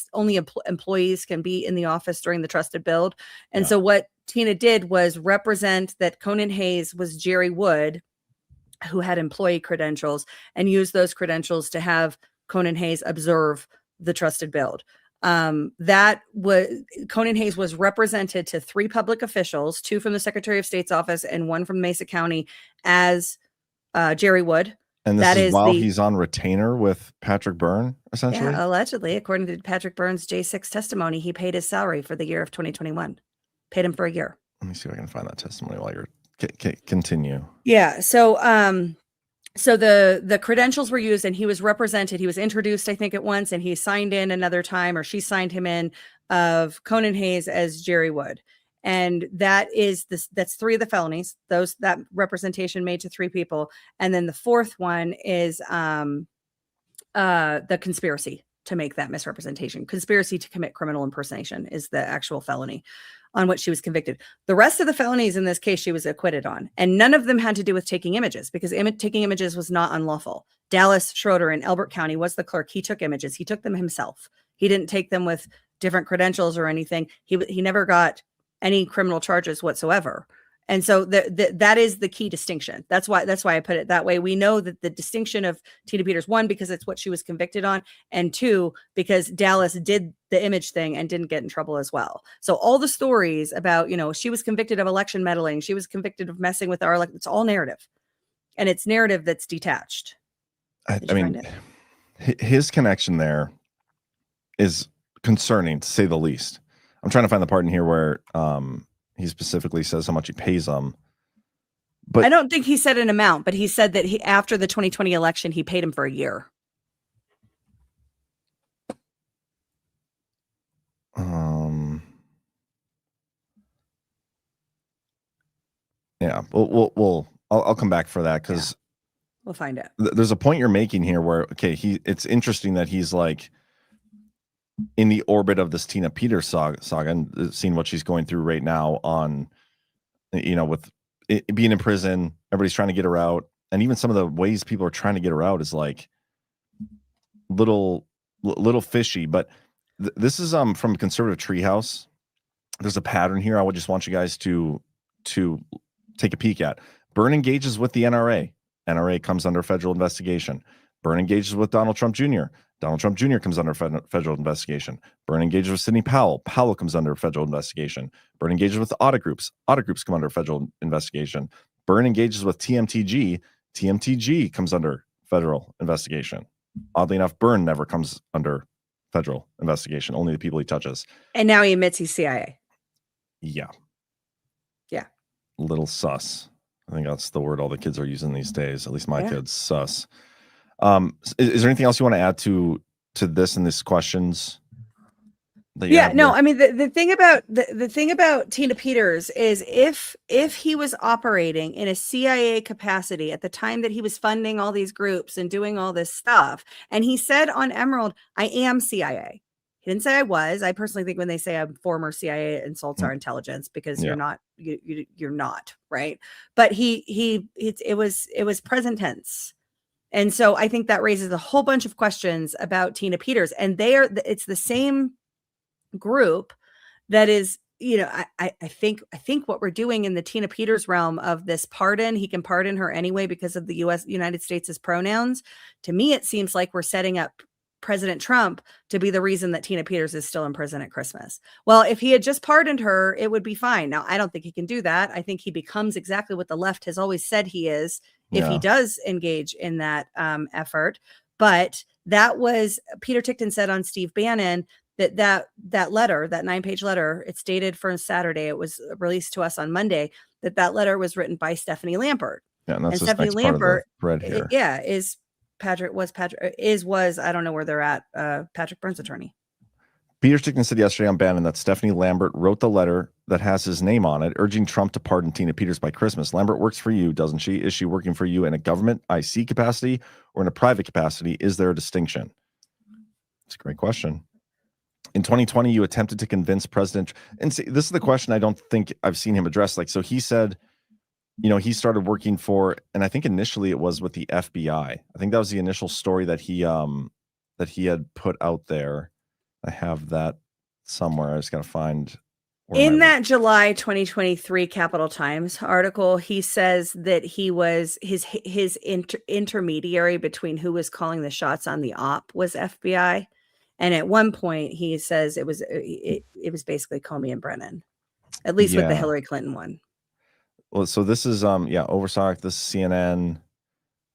employees can be in the office during the trusted build. And so what Tina did was represent that Conan Hayes was Jerry Wood, who had employee credentials, and use those credentials to have Conan Hayes observe the trusted build. That was, Conan Hayes was represented to 3 public officials, 2 from the Secretary of State's office and 1 from Mesa County, as Jerry Wood. And this is while he's on retainer with Patrick Byrne, essentially? Yeah, allegedly, according to Patrick Byrne's J6 testimony, he paid his salary for the year of 2021. Paid him for a year. Let me see if I can find that testimony while you're continue. Yeah. So the credentials were used, and he was represented. He was introduced, I think, at once, and he signed in another time, or she signed him in, of Conan Hayes as Jerry Wood. And that's 3 of the felonies, that representation made to 3 people. And then the 4th one is the conspiracy to make that misrepresentation. Conspiracy to commit criminal impersonation is the actual felony on which she was convicted. The rest of the felonies in this case she was acquitted on, and none of them had to do with taking images, because taking images was not unlawful. Dallas Schroeder in Elbert County was the clerk. He took images. He took them himself. He didn't take them with different credentials or anything. He never got any criminal charges whatsoever. And so that is the key distinction. That's why I put it that way. We know that the distinction of Tina Peters, 1, because it's what she was convicted on, and 2, because Dallas did the image thing and didn't get in trouble as well. So all the stories about, she was convicted of election meddling, she was convicted of messing with our it's all narrative, and it's narrative that's detached. I mean, his connection there is concerning, to say the least. I'm trying to find the part in here where he specifically says how much he pays them. But I don't think he said an amount, but he said that after the 2020 election, he paid him for a year. Yeah, I'll come back for that, because we'll find out. There's a point you're making here where, it's interesting that he's like in the orbit of this Tina Peters saga and seeing what she's going through right now on, with it being in prison, everybody's trying to get her out. And even some of the ways people are trying to get her out is like little fishy. But this is from Conservative Treehouse. There's a pattern here I would just want you guys to take a peek at. Byrne engages with the NRA. NRA comes under federal investigation. Byrne engages with Donald Trump Jr. Donald Trump Jr. comes under federal investigation. Byrne engages with Sidney Powell. Powell comes under federal investigation. Byrne engages with audit groups. Audit groups come under federal investigation. Byrne engages with TMTG. TMTG comes under federal investigation. Oddly enough, Byrne never comes under federal investigation. Only the people he touches. And now he admits he's CIA. Yeah. Yeah. Little sus. I think that's the word all the kids are using these days. At least my kids, sus. Is there anything else you want to add to this and these questions? I mean, the thing about Tina Peters is if he was operating in a CIA capacity at the time that he was funding all these groups and doing all this stuff, and he said on Emerald, I am CIA. He didn't say I was. I personally think when they say I'm former CIA, it insults our intelligence, because you're not, you're not, right? But it was present tense. And so I think that raises a whole bunch of questions about Tina Peters, and it's the same group that is, I think what we're doing in the Tina Peters realm of this pardon, he can pardon her anyway because of the United States' pronouns. To me, it seems like we're setting up President Trump to be the reason that Tina Peters is still in prison at Christmas. Well, if he had just pardoned her, it would be fine. Now, I don't think he can do that. I think he becomes exactly what the left has always said he is if he does engage in that effort. But that was, Peter Tickton said on Steve Bannon that letter, that 9-page letter, it's dated for Saturday. It was released to us on Monday. That letter was written by Stephanie Lampert. Yeah, and that's the Stephanie Lampert thread here. I don't know where they're at. Patrick Byrne's attorney. Peter Tickton said yesterday on Bannon that Stephanie Lampert wrote the letter that has his name on it, urging Trump to pardon Tina Peters by Christmas. Lampert works for you, doesn't she? Is she working for you in a government IC capacity or in a private capacity? Is there a distinction? It's a great question. In 2020, you attempted to convince President, and see, this is the question I don't think I've seen him address. So he said, he started working for, and I think initially it was with the FBI. I think that was the initial story that he had put out there. I have that somewhere. I just got to find. In that July 2023 Capital Times article, he says that he was his intermediary between who was calling the shots on the op was FBI. And at one point he says it was basically Comey and Brennan, at least with the Hillary Clinton one. Well, so this is Overstock, this is CNN.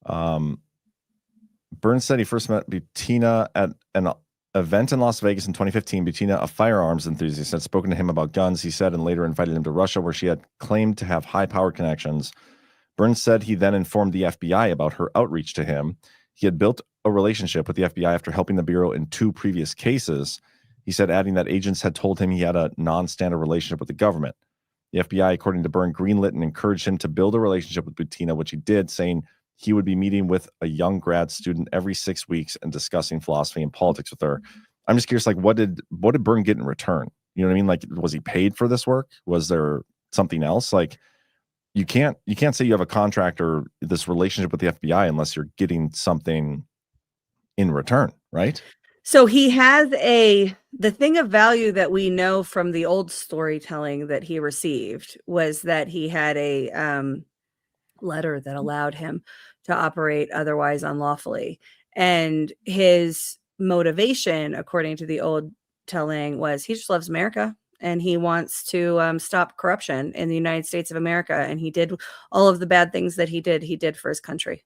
Byrne said he first met Butina at an event in Las Vegas in 2015. Butina, a firearms enthusiast, had spoken to him about guns, he said, and later invited him to Russia, where she had claimed to have high-powered connections. Byrne said he then informed the FBI about her outreach to him. He had built a relationship with the FBI after helping the Bureau in 2 previous cases. He said, adding that agents had told him he had a non-standard relationship with the government. The FBI, according to Byrne, greenlit and encouraged him to build a relationship with Butina, which he did, saying he would be meeting with a young grad student every 6 weeks and discussing philosophy and politics with her. I'm just curious, like, what did Byrne get in return? You know what I mean? Like, was he paid for this work? Was there something else? Like, you can't say you have a contract or this relationship with the FBI unless you're getting something in return, right? So he has the thing of value that we know from the old storytelling that he received was that he had a letter that allowed him to operate otherwise unlawfully. And his motivation, according to the old telling, was he just loves America and he wants to stop corruption in the United States of America. And he did all of the bad things that he did for his country.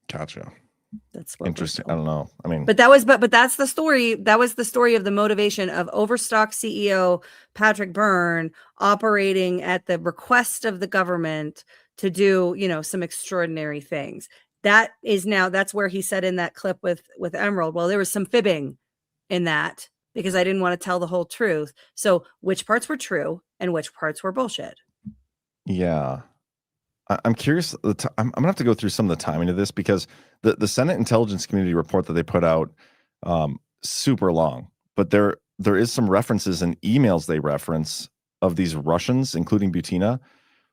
Gotcha. That's what interesting. I don't know. I mean, but that's the story. That was the story of the motivation of Overstock CEO Patrick Byrne operating at the request of the government to do, some extraordinary things. That's where he said in that clip with Emerald, well, there was some fibbing in that because I didn't want to tell the whole truth. So which parts were true and which parts were bullshit? Yeah. I'm curious. I'm gonna have to go through some of the timing of this because the Senate Intelligence Community report that they put out, super long, but there is some references and emails they reference of these Russians, including Butina,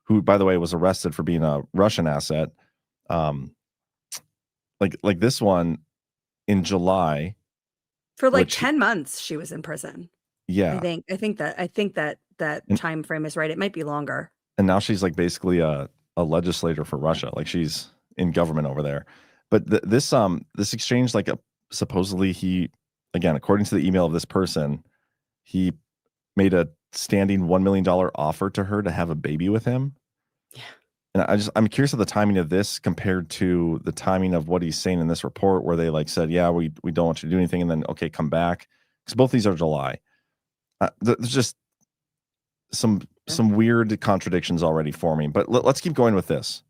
who, by the way, was arrested for being a Russian asset. Like this one in July for 10 months she was in prison. Yeah, I think that time frame is right. It might be longer. And now she's like basically a legislator for Russia. Like she's in government over there. But this exchange, like supposedly he, again, according to the email of this person, he made a standing $1 million offer to her to have a baby with him. Yeah. And I'm curious of the timing of this compared to the timing of what he's saying in this report, where they like said, yeah, we don't want you to do anything, and then okay, come back, because both these are July. There's just some weird contradictions already forming, but let's keep going with this.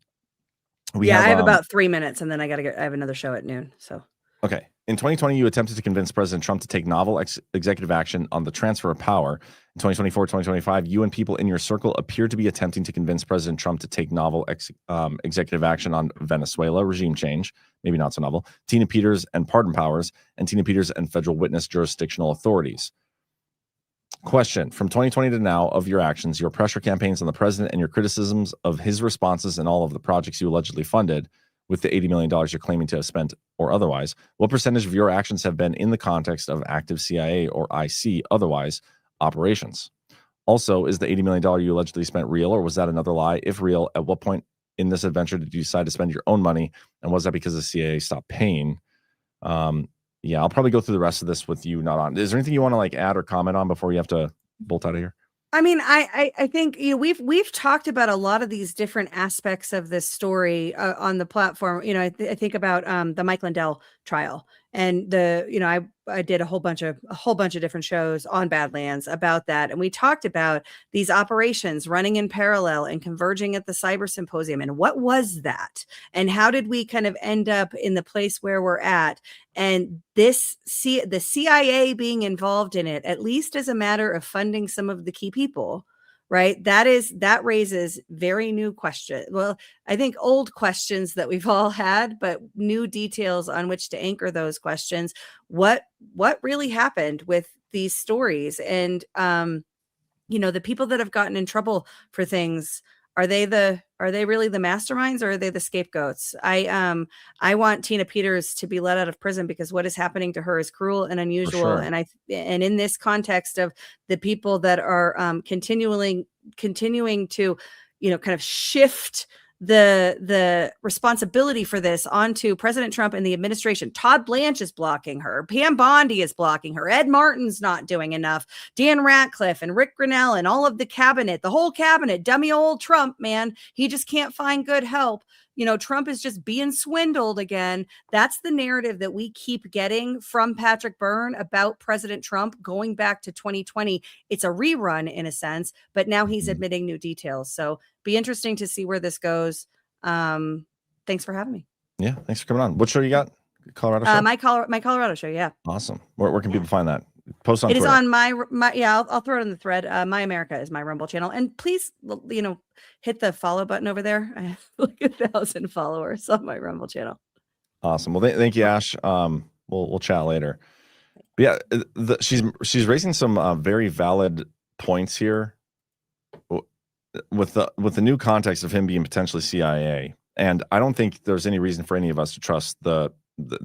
I have about 3 minutes, and then I have another show at noon. So okay. In 2020, you attempted to convince President Trump to take novel executive action on the transfer of power. In 2024, 2025, you and people in your circle appeared to be attempting to convince President Trump to take novel executive action on Venezuela regime change, maybe not so novel, Tina Peters and pardon powers, and Tina Peters and federal witness jurisdictional authorities. Question: from 2020 to now, of your actions, your pressure campaigns on the president, and your criticisms of his responses and all of the projects you allegedly funded with the $80 million you're claiming to have spent or otherwise, what percentage of your actions have been in the context of active CIA or IC otherwise operations? Also, is the $80 million you allegedly spent real, or was that another lie? If real, at what point in this adventure did you decide to spend your own money, and was that because the CIA stopped paying? Yeah, I'll probably go through the rest of this with you not on. Is there anything you want to like add or comment on before you have to bolt out of here? I mean, I think we've talked about a lot of these different aspects of this story on the platform. I think about the Mike Lindell trial, and I did a whole bunch of different shows on Badlands about that, and we talked about these operations running in parallel and converging at the Cyber Symposium, and what was that, and how did we kind of end up in the place where we're at, and the CIA being involved in it, at least as a matter of funding some of the key people, right? That raises very new questions. Well, I think old questions that we've all had, but new details on which to anchor those questions. What really happened with these stories? And the people that have gotten in trouble for things, are they really the masterminds, or are they the scapegoats? I want Tina Peters to be let out of prison because what is happening to her is cruel and unusual. Sure. And in this context of the people that are continuing to, kind of shift the responsibility for this onto President Trump and the administration. Todd Blanche is blocking her. Pam Bondi is blocking her. Ed Martin's not doing enough. Dan Ratcliffe and Rick Grinnell and all of the cabinet, the whole cabinet, dummy old Trump, man. He just can't find good help. Trump is just being swindled again. That's the narrative that we keep getting from Patrick Byrne about President Trump going back to 2020. It's a rerun in a sense, but now he's admitting new details. So be interesting to see where this goes. Thanks for having me. Yeah, thanks for coming on. What show you got? Colorado show? My Colorado show. Yeah. Awesome. Where can people find that? Post on It is Twitter. on my yeah, I'll throw it in the thread. My America is my Rumble channel. And please, hit the follow button over there. I have like 1,000 followers on my Rumble channel. Awesome. Well, thank you, Ashe. We'll chat later. But yeah, she's raising some very valid points here with the new context of him being potentially CIA. And I don't think there's any reason for any of us to trust the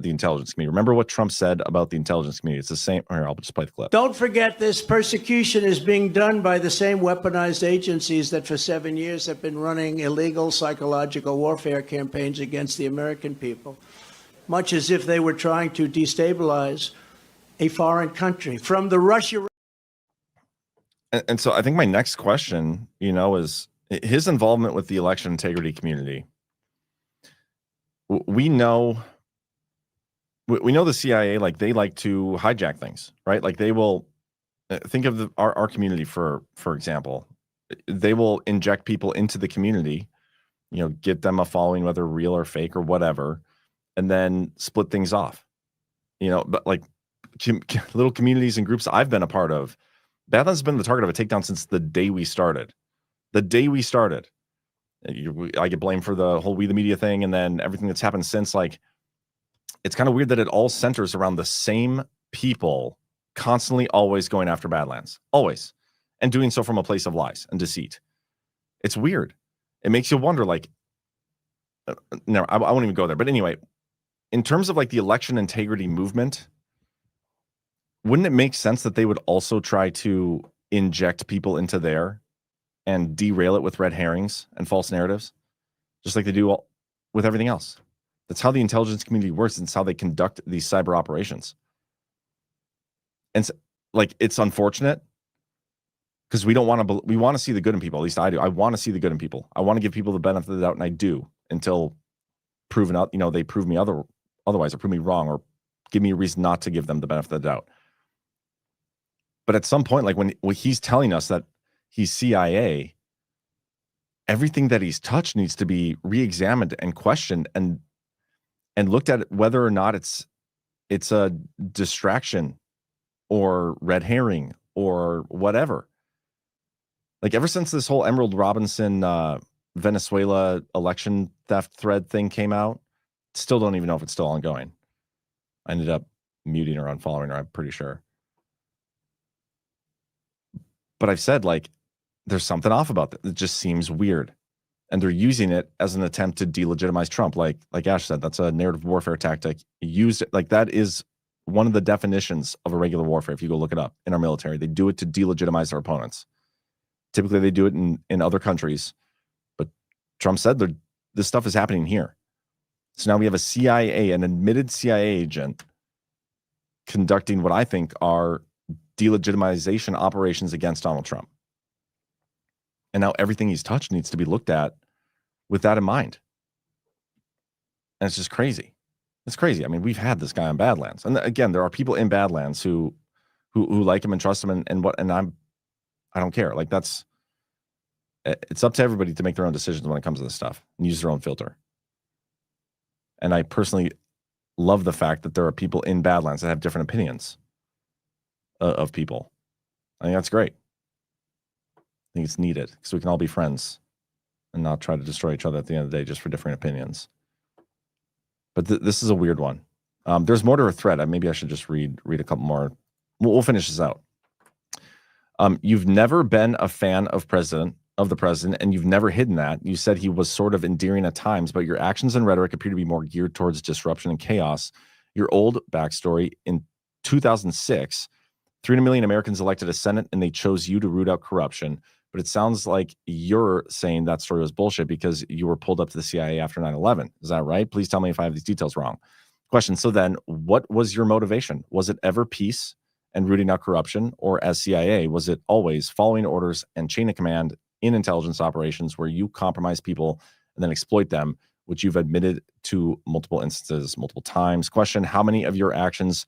intelligence community. Remember what Trump said about the intelligence community. It's the same. Here, I'll just play the clip. Don't forget this persecution is being done by the same weaponized agencies that for 7 years have been running illegal psychological warfare campaigns against the American people, much as if they were trying to destabilize a foreign country. From the Russia. And so I think my next question, is his involvement with the election integrity community. We know the CIA, like they like to hijack things, right? Like they will think of our community, for example, they will inject people into the community, get them a following, whether real or fake or whatever, and then split things off, but like little communities and groups I've been a part of, Badlands has been the target of a takedown since the day we started. I get blamed for the whole We the Media thing, and then everything that's happened since. Like, it's kind of weird that it all centers around the same people constantly always going after Badlands, always, and doing so from a place of lies and deceit. It's weird. It makes you wonder, like, no, I won't even go there. But anyway, in terms of like the election integrity movement, wouldn't it make sense that they would also try to inject people into there and derail it with red herrings and false narratives, just like they do with everything else? That's how the intelligence community works. It's how they conduct these cyber operations. And so, like, it's unfortunate because we want to see the good in people. At least I do. I want to see the good in people. I want to give people the benefit of the doubt, and I do, until proven out, they prove me otherwise, or prove me wrong, or give me a reason not to give them the benefit of the doubt. But at some point, like when he's telling us that he's CIA, everything that he's touched needs to be re-examined and questioned and looked at whether or not it's a distraction or red herring or whatever. Like, ever since this whole Emerald Robinson Venezuela election theft thread thing came out, still don't even know if it's still ongoing. I ended up muting her, unfollowing her, I'm pretty sure. But I've said, like, there's something off about that. It just seems weird. And they're using it as an attempt to delegitimize Trump. Like Ashe said, that's a narrative warfare tactic. Used it, like, that is one of the definitions of irregular warfare. If you go look it up in our military, they do it to delegitimize their opponents. Typically, they do it in other countries. But Trump said this stuff is happening here. So now we have a CIA, an admitted CIA agent, conducting what I think are delegitimization operations against Donald Trump. And now everything he's touched needs to be looked at with that in mind. And it's just crazy. It's crazy. I mean, we've had this guy on Badlands. And again, there are people in Badlands who like him and trust him and I don't care. Like, it's up to everybody to make their own decisions when it comes to this stuff and use their own filter. And I personally love the fact that there are people in Badlands that have different opinions of people. I think that's great. I think it's needed because we can all be friends and not try to destroy each other at the end of the day just for different opinions. But this is a weird one. There's more to her thread. Maybe I should just read a couple more. We'll finish this out. You've never been a fan of the president, and you've never hidden that. You said he was sort of endearing at times, but your actions and rhetoric appear to be more geared towards disruption and chaos. Your old backstory: in 2006, 300 million Americans elected a Senate, and they chose you to root out corruption. But it sounds like you're saying that story was bullshit because you were pulled up to the CIA after 9/11. Is that right? Please tell me if I have these details wrong. Question. So then what was your motivation? Was it ever peace and rooting out corruption? Or as CIA, was it always following orders and chain of command in intelligence operations where you compromise people and then exploit them, which you've admitted to multiple instances, multiple times? Question. How many of your actions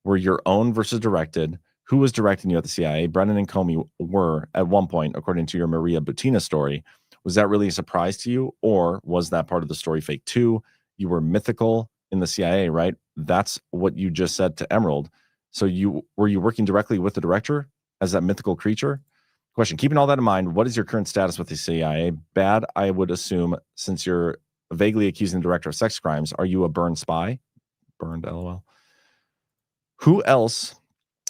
were your own versus directed? Who was directing you at the CIA? Brennan and Comey were at one point, according to your Maria Butina story. Was that really a surprise to you? Or was that part of the story fake too? You were mythical in the CIA, right? That's what you just said to Emerald. So were you working directly with the director as that mythical creature? Question, keeping all that in mind, what is your current status with the CIA? Bad, I would assume, since you're vaguely accusing the director of sex crimes. Are you a Byrne spy? Burned, LOL. Who else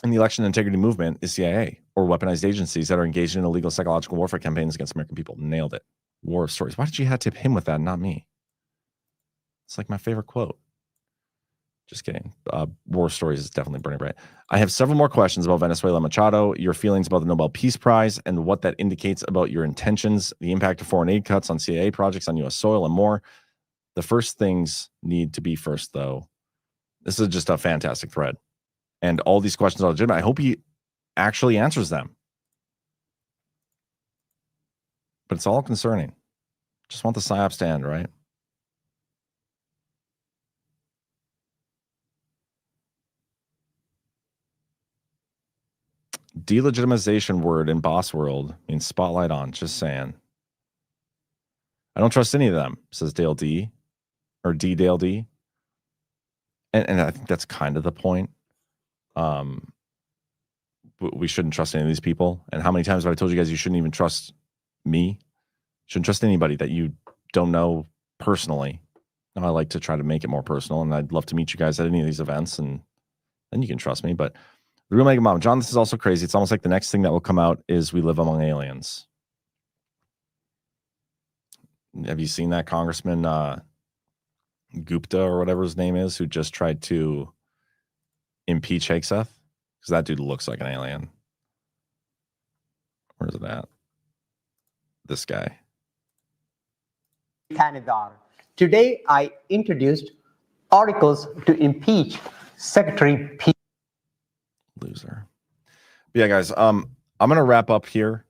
in the election integrity movement is CIA or weaponized agencies that are engaged in illegal psychological warfare campaigns against American people? Nailed it. War of Stories. Why did you have to tip him with that, not me? It's like my favorite quote. Just kidding. War Stories is definitely burning bright. I have several more questions about Venezuela. Machado, your feelings about the Nobel Peace Prize and what that indicates about your intentions, the impact of foreign aid cuts on CIA projects on U.S. soil, and more. The first things need to be first, though. This is just a fantastic thread. And all these questions are legitimate. I hope he actually answers them. But it's all concerning. Just want the Psyops to end, right? Delegitimization word in boss world means spotlight on. Just saying. I don't trust any of them, says Dale D. Or D Dale D. And I think that's kind of the point. We shouldn't trust any of these people. And how many times have I told you guys you shouldn't even trust me? Shouldn't trust anybody that you don't know personally. Now, I like to try to make it more personal, and I'd love to meet you guys at any of these events, and then you can trust me. But the real Mega Mom, John, this is also crazy. It's almost like the next thing that will come out is we live among aliens. Have you seen that Congressman Gupta or whatever his name is, who just tried to impeach Hegseth? Because that dude looks like an alien. Where's it at? This guy. Canada. Today, I introduced articles to impeach Secretary P. Loser. But yeah, guys, I'm going to wrap up here.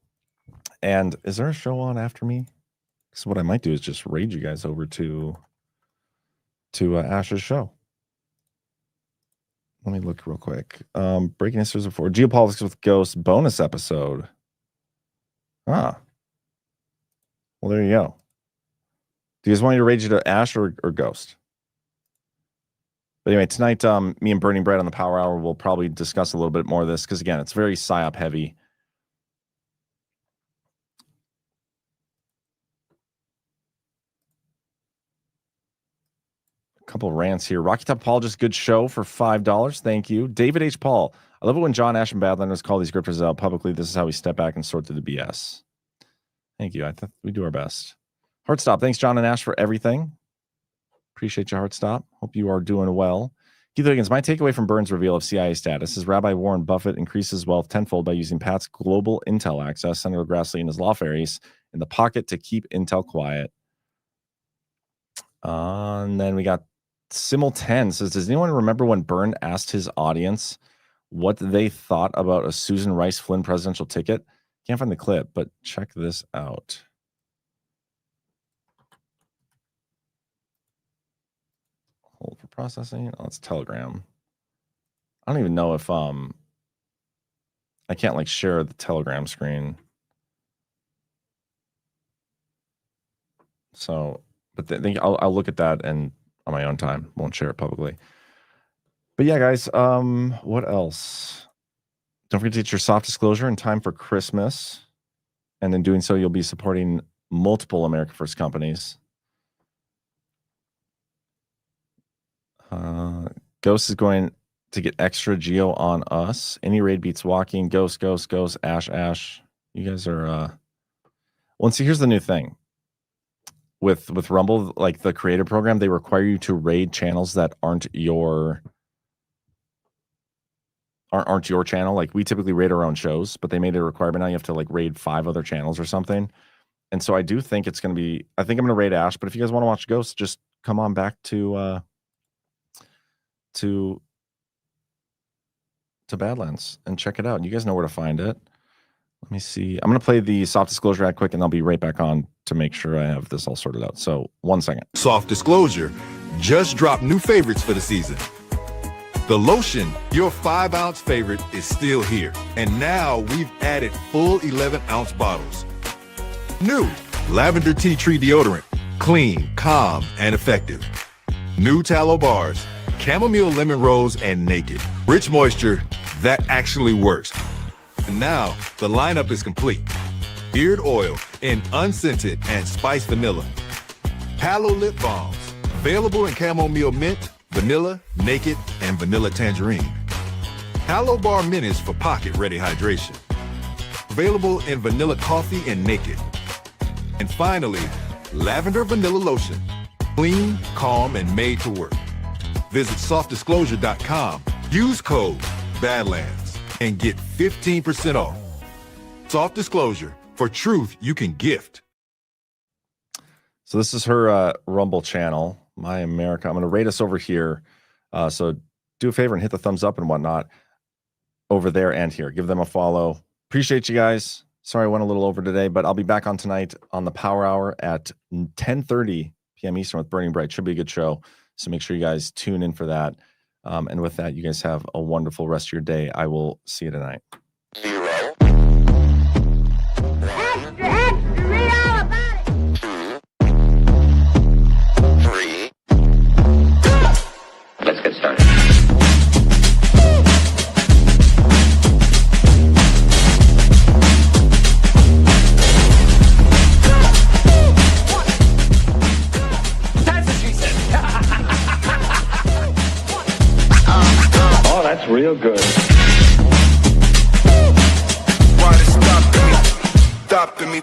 And is there a show on after me? Because what I might do is just raid you guys over to Ashe's show. Let me look real quick. Breaking Histories before Geopolitics with Ghosts bonus episode. Ah. Well, there you go. Do you guys want me to raid you to Ashe or Ghost? But anyway, tonight, me and Burning Bread on the Power Hour will probably discuss a little bit more of this because, again, it's very PSYOP heavy. Couple of rants here. Rocky Top Apologist, good show for $5. Thank you. David H. Paul, I love it when John, Ashe, and Badlanders call these grifters out publicly. This is how we step back and sort through the BS. Thank you. I thought we do our best. Heartstop, thanks, John and Ashe, for everything. Appreciate you, Heartstop. Hope you are doing well. Keith Higgins, my takeaway from Byrne's reveal of CIA status is Rabbi Warren Buffett increases wealth tenfold by using Pat's global intel access, Senator Grassley and his law fairies, in the pocket to keep intel quiet. And then we got Simul10 says, does anyone remember when Byrne asked his audience what they thought about a Susan Rice Flynn presidential ticket? Can't find the clip, but check this out. Hold for processing. Oh, it's Telegram. I don't even know if I can't like share the Telegram screen. So, but I'll look at that and on my own time. Won't share it publicly. But yeah, guys, what else? Don't forget to get your soft disclosure in time for Christmas. And in doing so, you'll be supporting multiple America First companies. Ghost is going to get extra Geo on us. Any raid beats walking. Ghost, Ashe. You guys are well, see, here's the new thing. With Rumble, like the creator program, they require you to raid channels that aren't your channel. Like we typically raid our own shows, but they made it a requirement now. You have to like raid 5 other channels or something. And so I do think it's going to be, I think I'm going to raid Ashe, but if you guys want to watch Ghost, just come on back to Badlands and check it out. You guys know where to find it. Let me see. I'm going to play the soft disclosure ad quick, and I'll be right back on to make sure I have this all sorted out. So 1 second. Soft disclosure just dropped new favorites for the season. The lotion, your 5-ounce favorite, is still here. And now we've added full 11-ounce bottles. New lavender tea tree deodorant, clean, calm, and effective. New tallow bars, chamomile lemon rose and naked. Rich moisture, that actually works. And now, the lineup is complete. Beard oil in unscented and spiced vanilla. Palo lip balms, available in chamomile mint, vanilla, naked, and vanilla tangerine. Palo bar minis for pocket-ready hydration. Available in vanilla coffee and naked. And finally, lavender vanilla lotion. Clean, calm, and made to work. Visit softdisclosure.com. Use code Badlands and get 15% off. Soft Disclosure, for truth you can gift. So this is her Rumble channel, My America. I'm going to rate us over here. So do a favor and hit the thumbs up and whatnot over there and here. Give them a follow. Appreciate you guys. Sorry I went a little over today, but I'll be back on tonight on the Power Hour at 10:30 p.m. Eastern with Burning Bright. Should be a good show. So make sure you guys tune in for that. And with that, you guys have a wonderful rest of your day. I will see you tonight. 0. Extra, read all about it. 2, 3. Let's get started. That's what she said. Oh, that's real good. Why they stopping me? Stopping me.